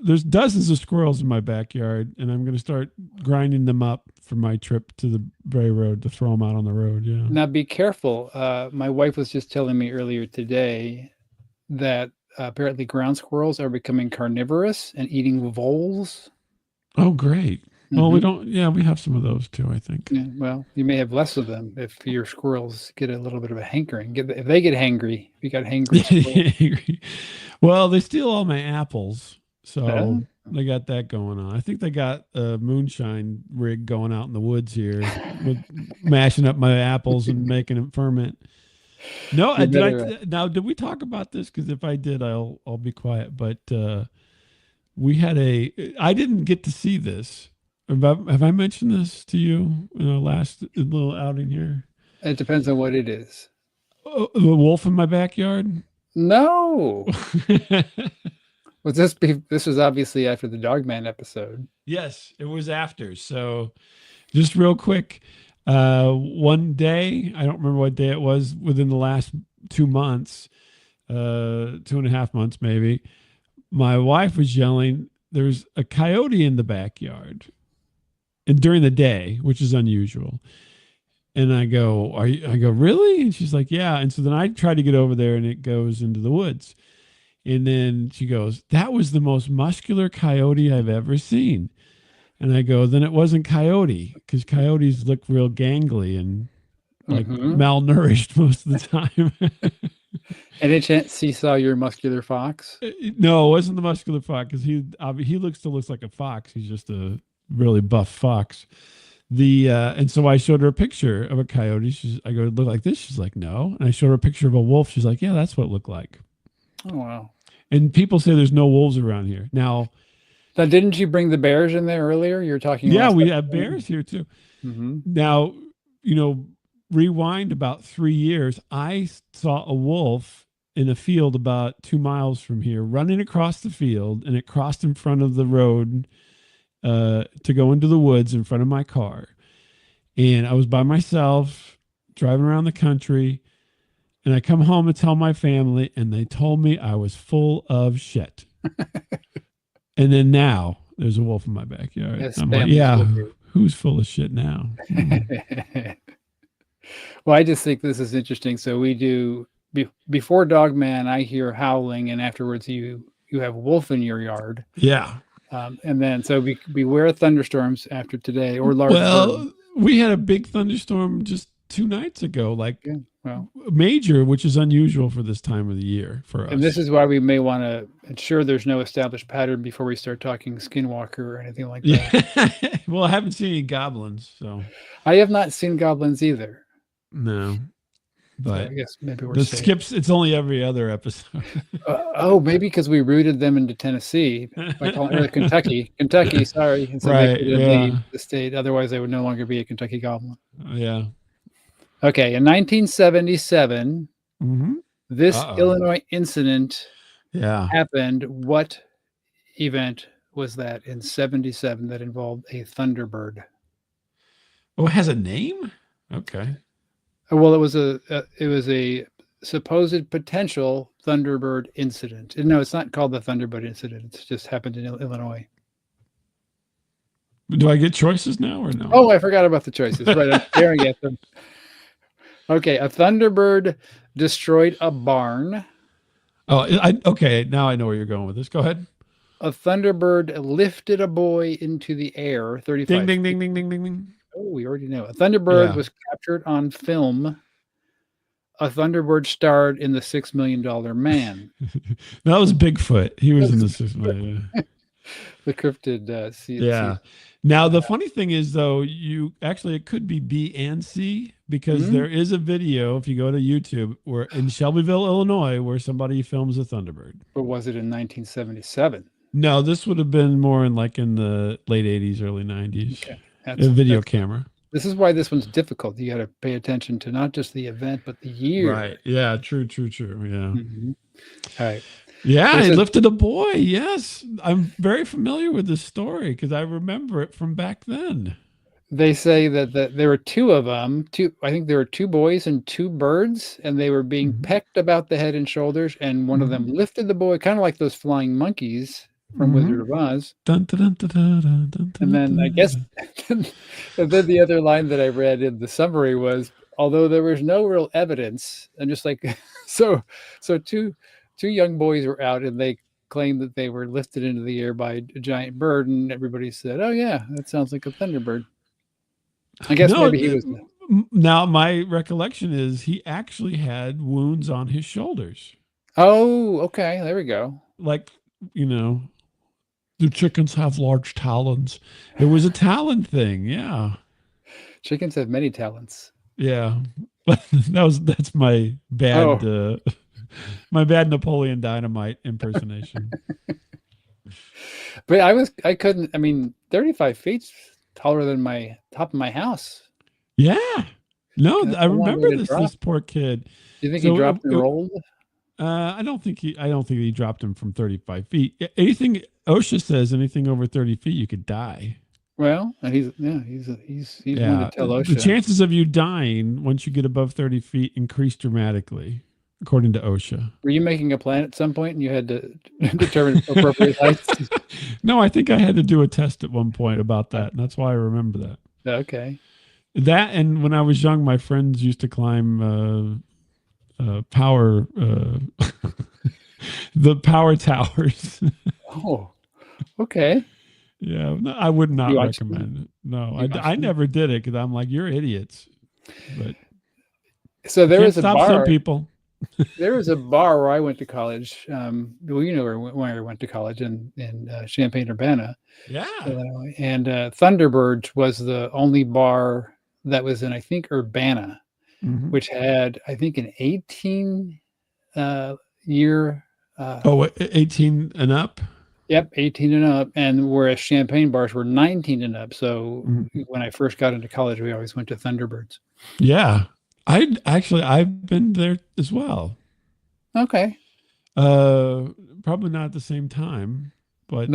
There's dozens of squirrels in my backyard, and I'm going to start grinding them up for my trip to the Bray Road to throw them out on the road. Yeah. Now be careful. My wife was just telling me earlier today that apparently ground squirrels are becoming carnivorous and eating voles. Oh, great. Mm-hmm. Well, we don't. Yeah, we have some of those too, I think. Yeah, well, you may have less of them if your squirrels get a little bit of a hankering. If they get hangry, we got hangry. Well, they steal all my apples, so they got that going on. I think they got a moonshine rig going out in the woods here, with mashing up my apples and making them ferment. No, did we talk about this? Because if I did, I'll be quiet. But we had I didn't get to see this. Have I mentioned this to you in our last little outing here? It depends on what it is. The wolf in my backyard? No. This was obviously after the Dogman episode. Yes, it was after. So just real quick. One day, I don't remember what day it was, within the last 2 months, 2.5 months maybe, my wife was yelling, there's a coyote in the backyard, and during the day, which is unusual. And I go, really? And she's like, yeah. And so then I try to get over there, and it goes into the woods. And then she goes, that was the most muscular coyote I've ever seen. And I go, then it wasn't coyote, because coyotes look real gangly and like malnourished most of the time. Any chance he saw your muscular fox? No, it wasn't the muscular fox, because he still looks like a fox. He's just a really buff fox. And so I showed her a picture of a coyote. I go, look like this? She's like, no. And I showed her a picture of a wolf. She's like, yeah, that's what it looked like. Oh, wow. And people say there's no wolves around here. Now, didn't you bring the bears in there earlier? You were talking. Yeah, we have bears here too. Mm-hmm. Now, rewind about 3 years, I saw a wolf in a field about 2 miles from here running across the field, and it crossed in front of the road to go into the woods in front of my car. And I was by myself driving around the country, and I come home and tell my family, and they told me I was full of shit. And then now there's a wolf in my backyard. Yes, I'm like, yeah, who's full of shit now? Well, I just think this is interesting. So we do before Dogman, I hear howling, and afterwards you have wolf in your yard. Yeah. And then so beware thunderstorms after today or large. Well, we had a big thunderstorm just 2 nights ago, major, which is unusual for this time of the year for us. And this is why we may want to ensure there's no established pattern before we start talking skinwalker or anything like that. Yeah. Well, I haven't seen any goblins, so I have not seen goblins either. No, but so I guess maybe we're safe. It's only every other episode. Maybe because we rooted them into Tennessee by calling it Kentucky. Sorry, and so right? They leave the state. Otherwise, they would no longer be a Kentucky goblin. Yeah. Okay, in 1977, this Illinois incident happened. What event was that in 77 that involved a Thunderbird? Oh, it has a name? Okay. Well, it was a supposed potential Thunderbird incident. No, it's not called the Thunderbird incident. It just happened in Illinois. Do I get choices now or no? Oh, I forgot about the choices. Right, I'm staring at them. Okay, a Thunderbird destroyed a barn. Oh, okay. Now I know where you're going with this. Go ahead. A Thunderbird lifted a boy into the air. 35. Ding, ding, ding, ding, ding, ding. Oh, we already know. A Thunderbird was captured on film a Thunderbird starred in the $6 Million Man. That was Bigfoot. He was in the system. The cryptid Yeah. Now the funny thing is, though, you actually it could be B and C because there is a video if you go to YouTube where in Shelbyville, Illinois, where somebody films a Thunderbird. But was it in 1977? No, this would have been more in the late 80s, early 90s. Okay. A video camera. This is why this one's difficult. You got to pay attention to not just the event, but the year. Right. Yeah. True. Yeah. All right. Yeah, he lifted a boy. Yes. I'm very familiar with this story because I remember it from back then. They say that there were two of them. I think there were two boys and two birds, and they were being pecked about the head and shoulders, and one of them lifted the boy, kind of like those flying monkeys from Wizard of Oz. Dun, dun, dun, dun, dun, dun, And then I guess and then the other line that I read in the summary was, although there was no real evidence, and just like so two young boys were out and they claimed that they were lifted into the air by a giant bird, and everybody said, "Oh yeah, that sounds like a Thunderbird." I guess maybe he was. Now my recollection is he actually had wounds on his shoulders. Oh, okay, there we go. Like, do chickens have large talons? It was a talon thing. Yeah. Chickens have many talents. Yeah. That's my bad my bad Napoleon Dynamite impersonation. But I couldn't, 35 feet's taller than my top of my house. Yeah. No, I remember this poor kid. Do you think he dropped and rolled? I don't think he dropped him from 35 feet. Anything OSHA says anything over 30 feet, you could die. Well, and he's one to tell OSHA. The chances of you dying once you get above 30 feet increase dramatically, according to OSHA. Were you making a plan at some point and you had to determine appropriate heights? No, I think I had to do a test at one point about that. And that's why I remember that. Okay. That, and when I was young, my friends used to climb power the power towers. Oh, okay. Yeah, no, I would not recommend it. No, I never did it because I'm like, you're idiots. But so there was a bar. Some people. There was a bar where I went to college. Well, where I went to college in Champaign-Urbana. Yeah. And Thunderbirds was the only bar that was in, I think, Urbana, which had, I think, an 18 year. 18 and up? Yep, 18 and up. And whereas Champaign bars were 19 and up. So when I first got into college, we always went to Thunderbirds. Yeah. I've been there as well. Okay. Probably not at the same time, but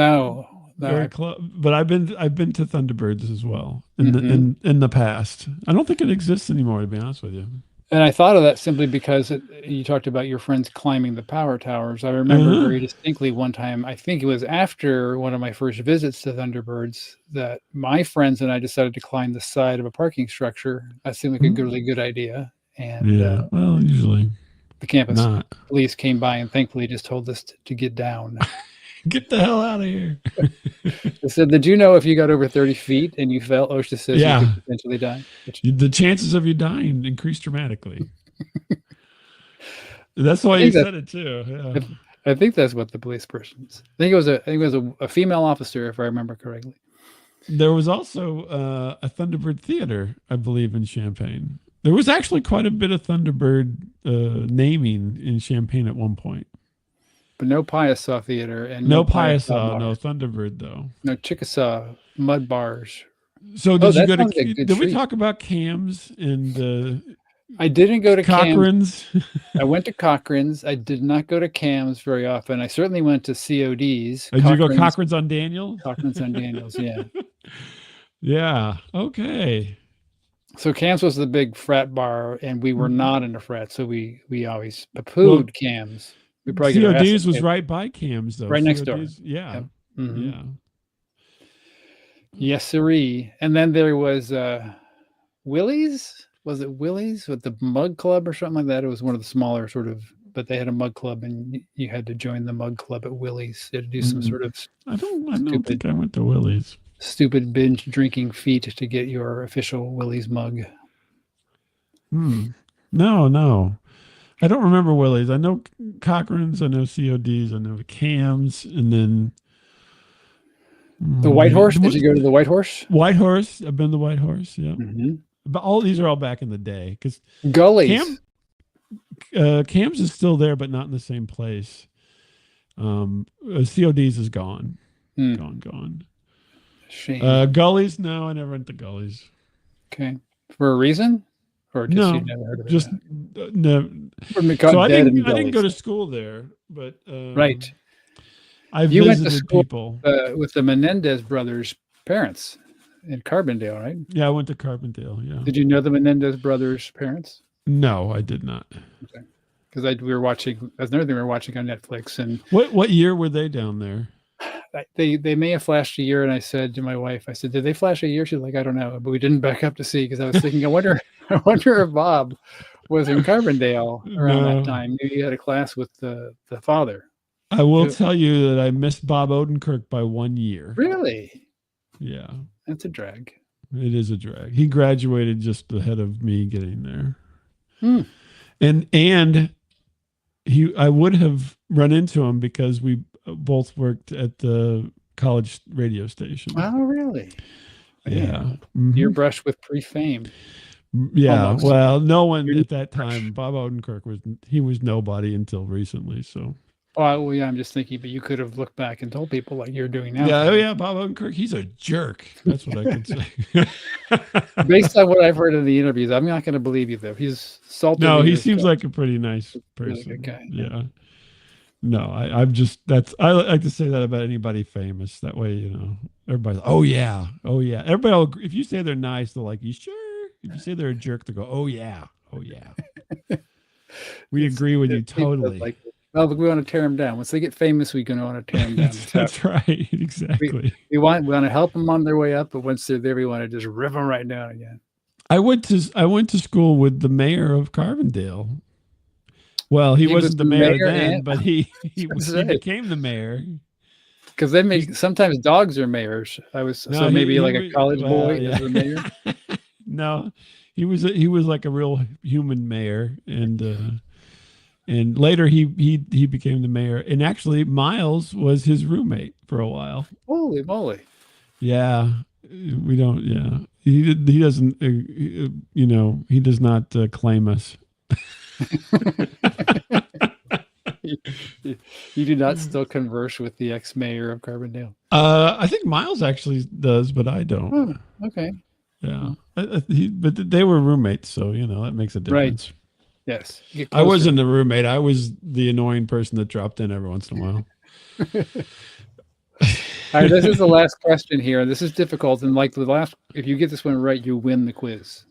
very close. But I've been to Thunderbirds as well in the past. I don't think it exists anymore, to be honest with you. And I thought of that simply because you talked about your friends climbing the power towers. I remember very distinctly one time, I think it was after one of my first visits to Thunderbirds, that my friends and I decided to climb the side of a parking structure. That seemed like a really good idea. And well, usually the campus police came by and thankfully just told us to get down. Get the hell out of here. They said, did you know if you got over 30 feet and you fell, OSHA says you could potentially die? The chances of you dying increase dramatically. That's why you said it too. Yeah. I think that's what the police person said. I think it was a female officer, if I remember correctly. There was also a Thunderbird theater, I believe, in Champaign. There was actually quite a bit of Thunderbird naming in Champaign at one point. But no Piasaw theater and no Piasaw, no Thunderbird though. No Chickasaw mud bars. So did you go to? Did we talk about Cam's and? I didn't go to Cochran's. I went to Cochran's. I did not go to Cam's very often. I certainly went to COD's. Did you go Cochran's on Daniel? Cochran's on Daniels, yeah. Yeah. Okay. So Cam's was the big frat bar, and we were not in a frat, so we always poo-pooed Cam's. We probably COD's was right by Cam's, though. Right next door. Yeah. Yep. Yeah. Yes, sirree. And then there was Willie's. Was it Willie's with the Mug Club or something like that? It was one of the smaller but they had a Mug Club, and you had to join the Mug Club at Willie's. You had to do some sort of I don't think I went to Willie's. Stupid binge drinking feat to get your official Willie's mug. No. I don't remember willies. I know Cochranes, I know CODs, I know cams, and then The White Horse. Did you go to the White Horse? White Horse. I've been to White Horse. Yeah, but all these are all back in the day because Gullies. Cams is still there, but not in the same place. CODs is gone. Gone. Shame. Gullies, no, I never went to Gullies. Okay. For a reason? Or just no, you never heard of it? Just no. So I didn't go to school there, but right. You went to school people with the Menendez brothers' parents in Carbondale, right? Yeah, I went to Carbondale. Yeah. Did you know the Menendez brothers' parents? No, I did not. Okay. Because we were watching. That's another thing we were watching on Netflix. And what year were they down there? They may have flashed a year, and I said to my wife, I said, "Did they flash a year?" She's like, "I don't know," but we didn't back up to see because I was thinking, I wonder if Bob was in Carbondale around that time. Maybe he had a class with the father. I will tell you that I missed Bob Odenkirk by 1 year. Really? Yeah. That's a drag. It is a drag. He graduated just ahead of me getting there. And I would have run into him because we both worked at the college radio station. Oh, really? Yeah. You're brushed with pre-fame. Yeah. Almost. Well, no one at that time. Bob Odenkirk was nobody until recently. So. Oh, well, yeah. I'm just thinking, but you could have looked back and told people like you're doing now. Yeah. Oh, yeah. Bob Odenkirk. He's a jerk. That's what I can say. Based on what I've heard in the interviews, I'm not going to believe you though. He's salty. No, he seems like a pretty nice person. Really good guy. Yeah. No, I like to say that about anybody famous. That way, everybody's, oh yeah. Everybody, if you say they're nice, they're like, you sure? If you say they're a jerk, they go, oh yeah. We agree with you totally. Like, well, we want to tear them down. Once they get famous, we're going to want to tear them down. That's right. Exactly. We want to help them on their way up, but once they're there, we want to just rip them right down again. I went to school with the mayor of Carbondale. Well, he wasn't the mayor then, but he became the mayor. Because they make sometimes dogs are mayors. Maybe like a college boy is the mayor. No, he was like a real human mayor, and later he became the mayor. And actually, Miles was his roommate for a while. Holy moly! Yeah, we don't. Yeah, he doesn't. He does not claim us. You do not still converse with the ex-mayor of Carbondale? I think Miles actually does, but I don't. Oh, okay. Yeah, but they were roommates, so that makes a difference. Right. Yes. I wasn't the roommate. I was the annoying person that dropped in every once in a while. All right, this is the last question here. This is difficult, and if you get this one right, you win the quiz.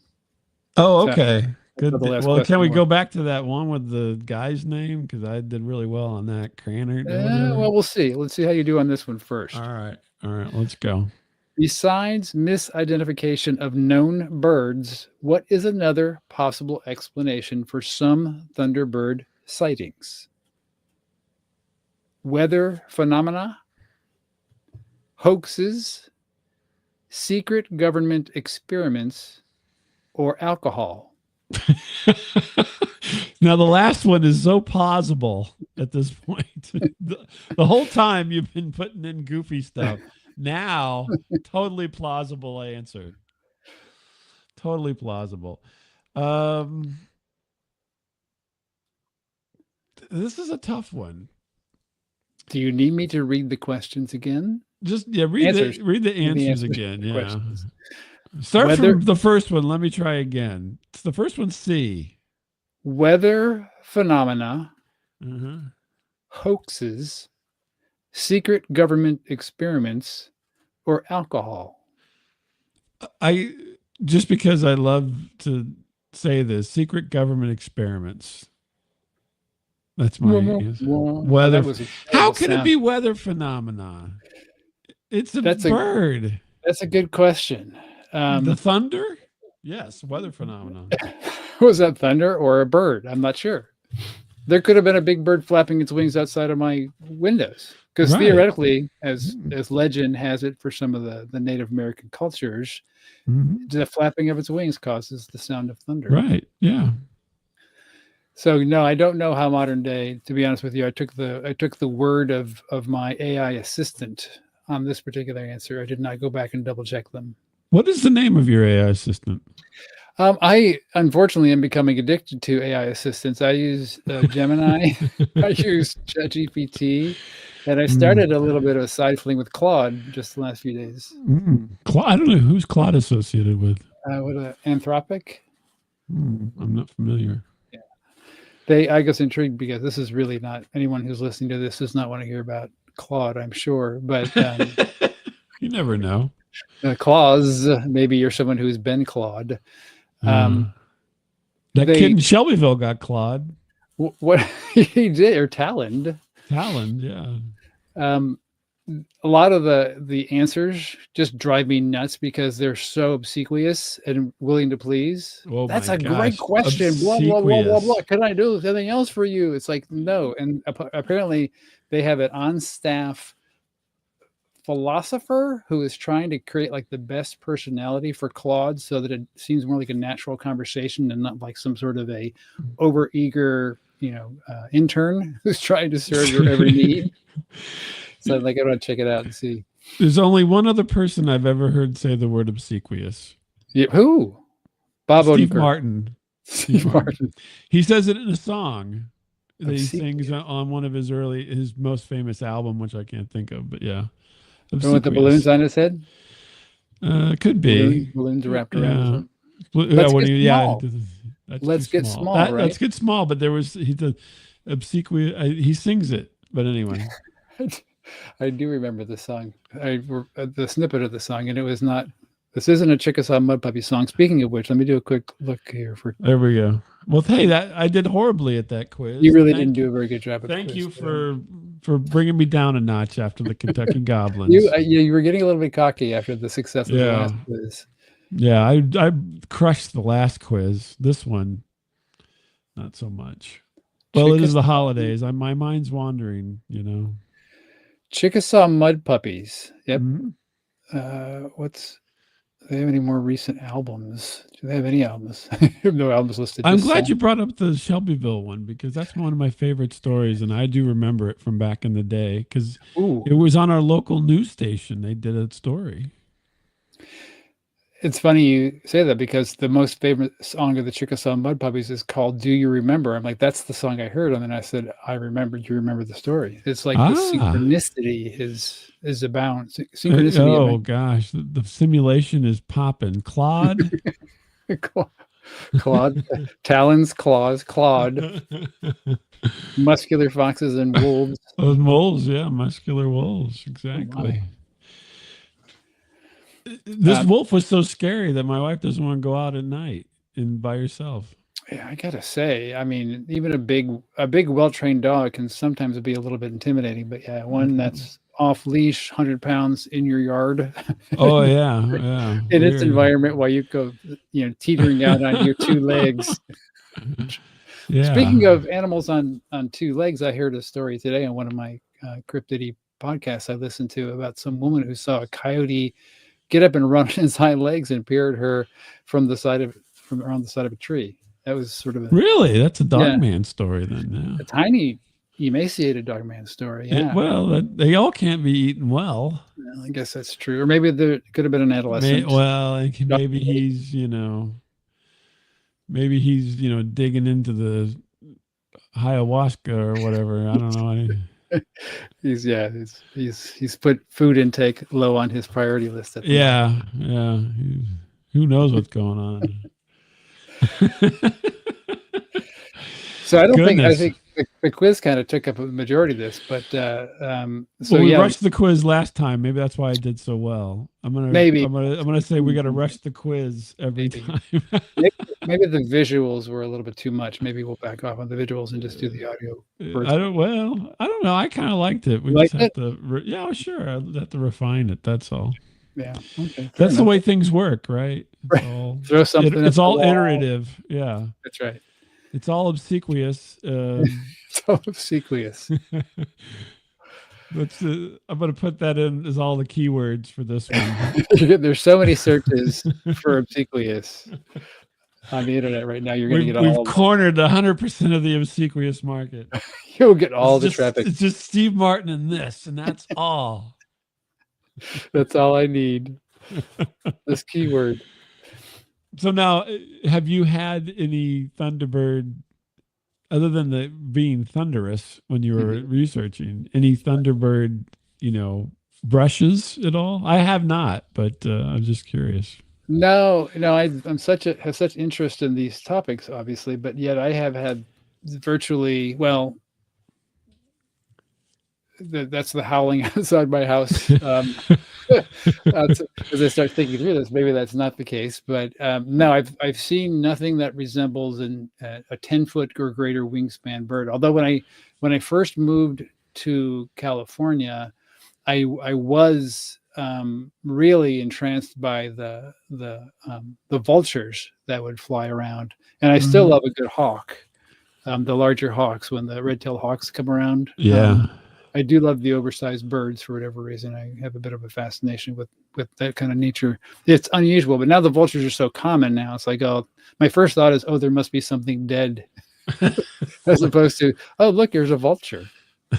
Oh, okay. Good. Well, can we go back to that one with the guy's name? Because I did really well on that. Cranner. Well, we'll see. Let's see how you do on this one first. All right. Let's go. Besides misidentification of known birds, what is another possible explanation for some Thunderbird sightings? Weather phenomena, hoaxes, secret government experiments, or alcohol? Now the last one is so plausible at this point. The whole time you've been putting in goofy stuff. Now, totally plausible answer. Totally plausible. This is a tough one. Do you need me to read the questions again? Just read the answers again. Yeah. Questions. Start from the first one. Let me try again. It's the first one, C. Weather phenomena, hoaxes, secret government experiments, or alcohol? Just because I love to say this, secret government experiments. That's my answer. Weather. How can it be weather phenomena? It's a bird. That's a good question. The thunder? Yes, weather phenomenon. Was that thunder or a bird? I'm not sure. There could have been a big bird flapping its wings outside of my windows. Because theoretically, as legend has it for some of the Native American cultures, the flapping of its wings causes the sound of thunder. Right, yeah. So no, I don't know how modern day. To be honest with you, I took the word of my AI assistant on this particular answer. I did not go back and double check them. What is the name of your AI assistant? I unfortunately am becoming addicted to AI assistants. I use Gemini, I use ChatGPT, and I started a little bit of a side fling with Claude just the last few days. I don't know who's Claude associated with. What Anthropic? I'm not familiar. Yeah, I guess intrigued because this is really not anyone who's listening to this does not want to hear about Claude, I'm sure, but you never know. Claus, maybe you're someone who's been Claude. That kid in Shelbyville got Claude. What he did, or Talend, yeah. A lot of the answers just drive me nuts because they're so obsequious and willing to please. Oh, that's a great question. Blah, blah, blah, blah, blah. Can I do something else for you? It's like, no. And apparently they have an on-staff philosopher who is trying to create like the best personality for Claude so that it seems more like a natural conversation and not like some sort of a overeager, intern who's trying to serve your every need. So like, I want to check it out and see. There's only one other person I've ever heard say the word obsequious. Yeah, who? Bob Steve Odenkirk. Martin. Steve Martin. He says it in a song that he sings on one of his most famous album, which I can't think of, but yeah. The one with the balloons on his head? Could be. Balloons wrapped around his head. Let's get small. Right? Let's get small, but he's obsequious. He sings it, but anyway. I do remember the song. The snippet of the song, and it was not. This isn't a Chickasaw Mud Puppy song. Speaking of which, let me do a quick look here for. There we go. Well, hey, I did horribly at that quiz. You really didn't do a very good job. Thank you for bringing me down a notch after the Kentucky Goblins. You were getting a little bit cocky after the success of the last quiz. Yeah, I crushed the last quiz. This one, not so much. Well, it is the holidays. My mind's wandering. Chickasaw Mud Puppies. Yep. Mm-hmm. Do they have any more recent albums? Do they have any albums? No albums listed. I'm glad you brought up the Shelbyville one because that's one of my favorite stories, and I do remember it from back in the day because it was on our local news station. They did a story. It's funny you say that because the most favorite song of the Chickasaw Mud Puppies is called "Do You Remember?" I'm like, that's the song I heard, and then I said, I remember. You remember the story? It's like the synchronicity is abound. Synchronicity. Gosh, the simulation is popping. Claude, Claude, talons, claws, Claude, muscular foxes and wolves. Those wolves, yeah, muscular wolves, exactly. This wolf was so scary that my wife doesn't want to go out at night and by herself. Yeah, I gotta say, I mean, even a big well-trained dog can sometimes be a little bit intimidating. But yeah, one that's off leash, 100 pounds in your yard. Oh yeah. In its environment, while you go, teetering out on your two legs. Yeah. Speaking of animals on two legs, I heard a story today on one of my cryptid podcasts I listened to about some woman who saw a coyote get up and run on his hind legs and peered her from around the side of a tree. That was sort of really, that's a Dogman story then. Yeah. A tiny, emaciated Dogman story. Yeah. They all can't be eaten well. I guess that's true. Or maybe there could have been an adolescent. Maybe he's, digging into the ayahuasca or whatever. I don't know. He's put food intake low on his priority list. Yeah. Who knows what's going on? So I think the quiz kind of took up a majority of this, but we rushed the quiz last time. Maybe that's why I did so well. I'm gonna say we got to rush the quiz every time. maybe the visuals were a little bit too much. Maybe we'll back off on the visuals and just do the audio. I don't know. I kind of liked it. We just have to. Sure. I'll have to refine it. That's all. Yeah. Okay. That's the way things work, right? Throw something. It's all iterative. Yeah. That's right. It's all obsequious. It's all obsequious. I'm going to put that in as all the keywords for this one. There's so many searches for obsequious. on the internet right now. You're going to get We've all cornered 100% of the obsequious market. you'll get all the traffic. It's just Steve Martin and this, and that's all. That's all I need. This keyword. So now, have you had any Thunderbird, other than the being thunderous when you were researching, any Thunderbird, brushes at all? I have not, but I'm just curious. No, I'm have such interest in these topics, obviously, but yet I have had virtually, that's the howling outside my house. As I start thinking through this, maybe that's not the case, but no, I've seen nothing that resembles a 10-foot or greater wingspan bird. Although when I first moved to California, I was really entranced by the vultures that would fly around, and I still love a good hawk. The larger hawks, when the red-tailed hawks come around, I do love the oversized birds for whatever reason. I have a bit of a fascination with that kind of nature. It's unusual, but now the vultures are so common now. It's like, oh, my first thought is, oh, there must be something dead, as opposed to, oh, look, there's a vulture.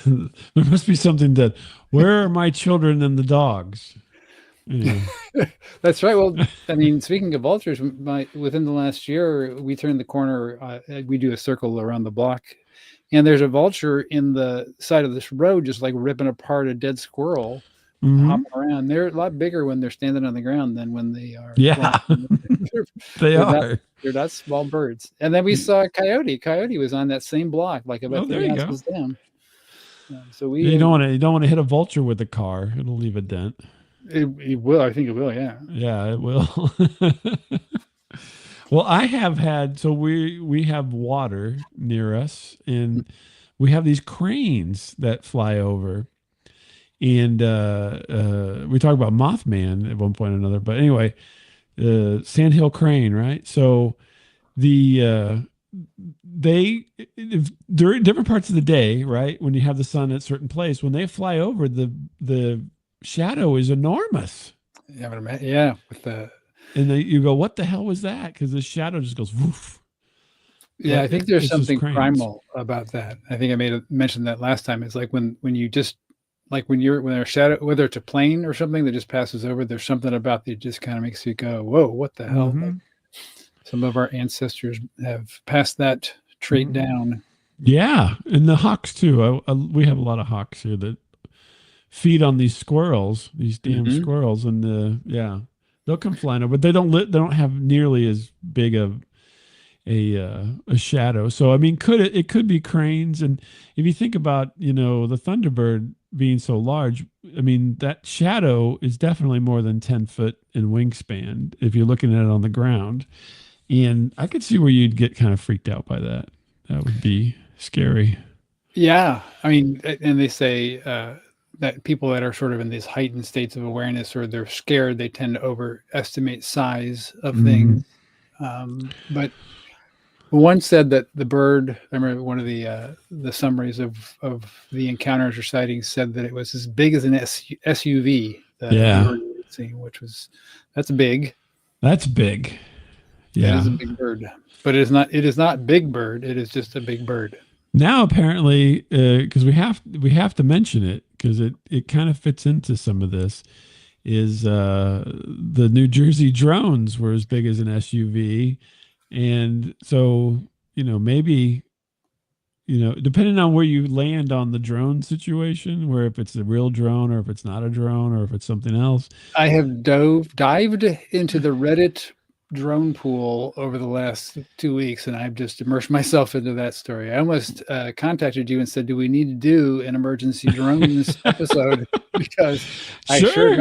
There must be something dead. Where are my children and the dogs? Yeah. That's right. Well, I mean, speaking of vultures, within the last year, we turned the corner. We do a circle around the block. And there's a vulture in the side of this road, just like ripping apart a dead squirrel, hopping around. They're a lot bigger when they're standing on the ground than when they are. Yeah, they're not small birds. And then we saw a coyote. Coyote was on that same block, like about 3 houses down. So you don't want to hit a vulture with a car. It'll leave a dent. It will. I think it will. Yeah. Yeah, it will. Well, I have had, so we have water near us, and we have these cranes that fly over, and we talked about Mothman at one point or another, but anyway, sandhill crane, right? So during different parts of the day, right, when you have the sun at a certain place, when they fly over, the shadow is enormous. Yeah, with the. And then you go, what the hell was that? Because the shadow just goes woof. Yeah, I think there's something primal about that. I think I mentioned that last time. It's like when you just like when there's shadow, whether it's a plane or something that just passes over, there's something about that just kind of makes you go, whoa, what the hell? Like, some of our ancestors have passed that trait down. Yeah, and the hawks too. We have a lot of hawks here that feed on these squirrels, these damn squirrels, and they'll come flying over, but they don't have nearly as big of a shadow. So I mean, it could be cranes, and if you think about the Thunderbird being so large, I mean that shadow is definitely more than 10 foot in wingspan if you're looking at it on the ground, and I could see where you'd get kind of freaked out by that. That would be scary. Yeah, I mean, and they say that people that are sort of in these heightened states of awareness, or they're scared, they tend to overestimate size of things. But one said that the bird, I remember one of the summaries of the encounters or sightings said that it was as big as an SUV. That's big. That's big. Yeah, it is a big bird, but it is not Big Bird. It is just a big bird. Now, apparently, because we have to mention it because it kind of fits into some of this, is the New Jersey drones were as big as an SUV, and so maybe depending on where you land on the drone situation, where if it's a real drone or if it's not a drone or if it's something else. I have dived into the Reddit drone pool over the last 2 weeks, and I've just immersed myself into that story. I almost contacted you and said, do we need to do an emergency drones episode? Because I sure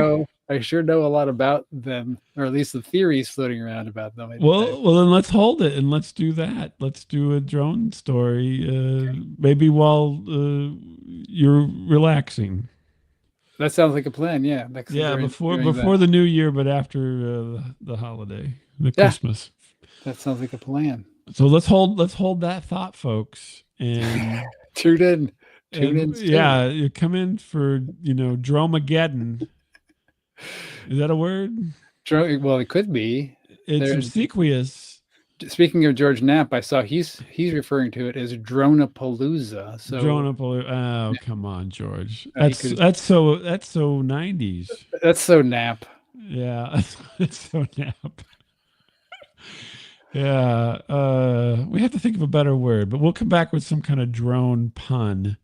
know a lot about them, or at least the theories floating around about them. Well, then let's hold it and let's do that. Let's do a drone story, maybe while you're relaxing. That sounds like a plan. Yeah. Before the new year, but after the holiday. Christmas. That sounds like a plan. So let's hold that thought, folks, and tune in. Yeah, you come in for Dromageddon. Is that a word? Well, it could be. It's obsequious. speaking of George Knapp, I saw he's referring to it as Dronapalooza. So Dronapalooza. Oh, come on, George. he That's could, that's so 90s. that's so Knapp. Yeah, that's so Knapp. Yeah, we have to think of a better word, but we'll come back with some kind of drone pun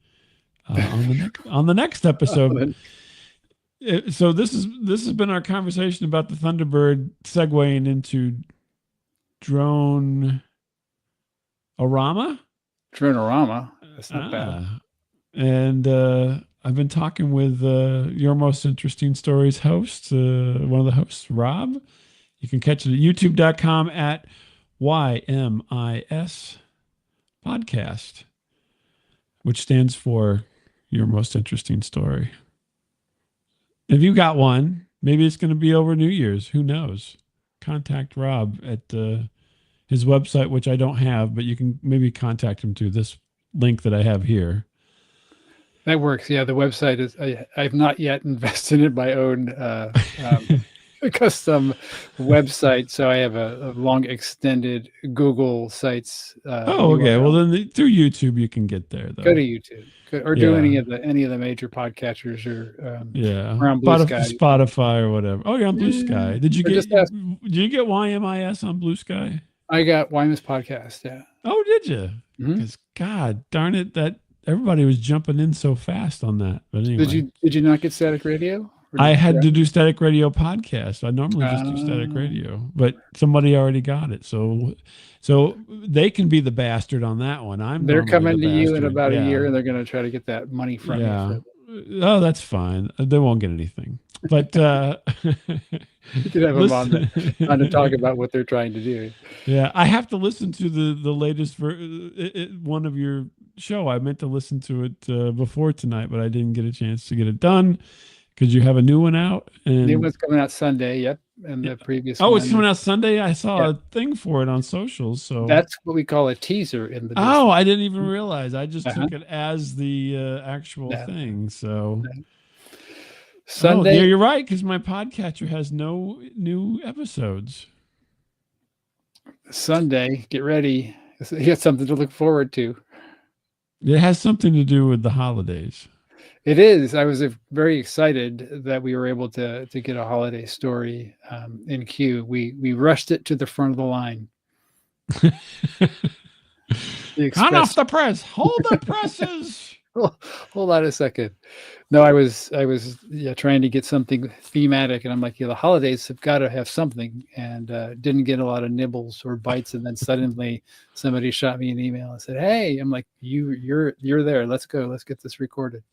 on the next episode. So this has been our conversation about the Thunderbird, segueing into drone arama. Droneorama. That's not bad. And I've been talking with Your Most Interesting Stories host, one of the hosts, Rob. You can catch it at youtube.com at YMIS podcast, which stands for Your Most Interesting Story. If you got one, maybe it's going to be over New Year's. Who knows? Contact Rob at his website, which I don't have, but you can maybe contact him through this link that I have here. That works. Yeah, the website is. I've not yet invested in my own custom website, so I have a long extended Google sites. Okay. URL. Well, then through YouTube you can get there. Though. Go to YouTube, or do any of the major podcatchers, or around Blue Sky, Spotify or whatever. Oh, you're on Blue Sky. Did you get YMIS on Blue Sky? I got YMISpodcast. Yeah. Oh, did you? Because God darn it, that everybody was jumping in so fast on that. But anyway, did you not get Static Radio? I had to do Static Radio podcast. I normally just do Static Radio, but somebody already got it. So they can be the bastard on that one. They're coming to you in about a year, and they're going to try to get that money from you. Oh, that's fine. They won't get anything. But you could have them on to talk about what they're trying to do. Yeah, I have to listen to the latest one of your show. I meant to listen to it before tonight, but I didn't get a chance to get it done. Because you have a new one out, and new one's coming out Sunday. Yep, and the previous. Oh, it's coming out Sunday. I saw a thing for it on socials. So that's what we call a teaser in the. Oh, I didn't even realize. I just took it as the actual thing. So Sunday. Yeah, you're right. Because my podcatcher has no new episodes. Sunday, get ready. You got something to look forward to. It has something to do with the holidays. It is. I was very excited that we were able to get a holiday story in queue. We rushed it to the front of the line. Hot off the press. Hold the presses. Hold on a second. No, I was trying to get something thematic, and I'm like, the holidays have got to have something, and didn't get a lot of nibbles or bites, and then suddenly somebody shot me an email and said, "Hey," I'm like, you're there. Let's go. Let's get this recorded.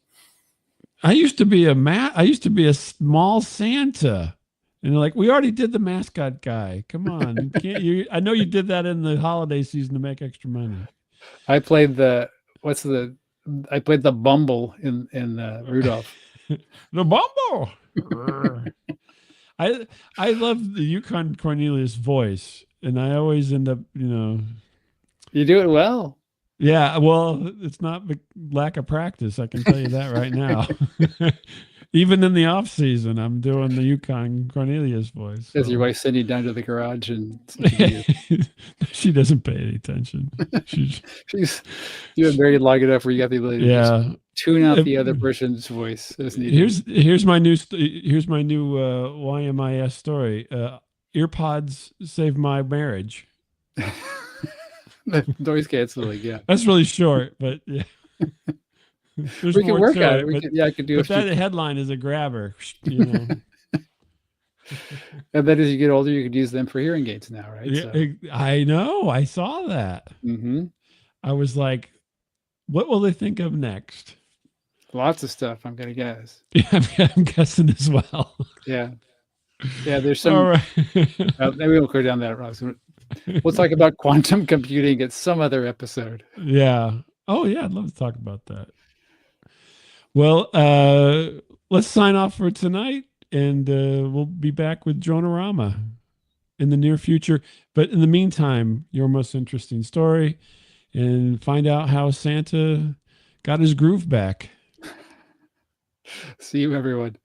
I used to be a small Santa, and they're like, we already did the mascot guy. Come on, I know you did that in the holiday season to make extra money. I played the Bumble in Rudolph. The Bumble. I love the Yukon Cornelius voice, and I always end up, You do it well. Yeah, well, it's not lack of practice. I can tell you that right now. Even in the off season, I'm doing the Yukon Cornelius voice. Does your wife send you down to the garage and? She doesn't pay any attention. You've been married long enough where you got the ability to tune out the other person's voice as needed. Here's my new YMIS story. Earpods saved my marriage. Noise canceling, yeah. That's really short, but yeah. We can work on it. I could do it. But that headline is a grabber, And then as you get older, you could use them for hearing aids now, right? Yeah, I know. I saw that. Mm-hmm. I was like, what will they think of next? Lots of stuff, I'm going to guess. Yeah, I'm guessing as well. Yeah. Yeah, there's some. All right. Maybe we'll go down that road. We'll talk about quantum computing at some other episode. Yeah. Oh, yeah. I'd love to talk about that. Well, let's sign off for tonight, and we'll be back with Droneorama in the near future. But in the meantime, Your Most Interesting Story, and find out how Santa got his groove back. See you, everyone.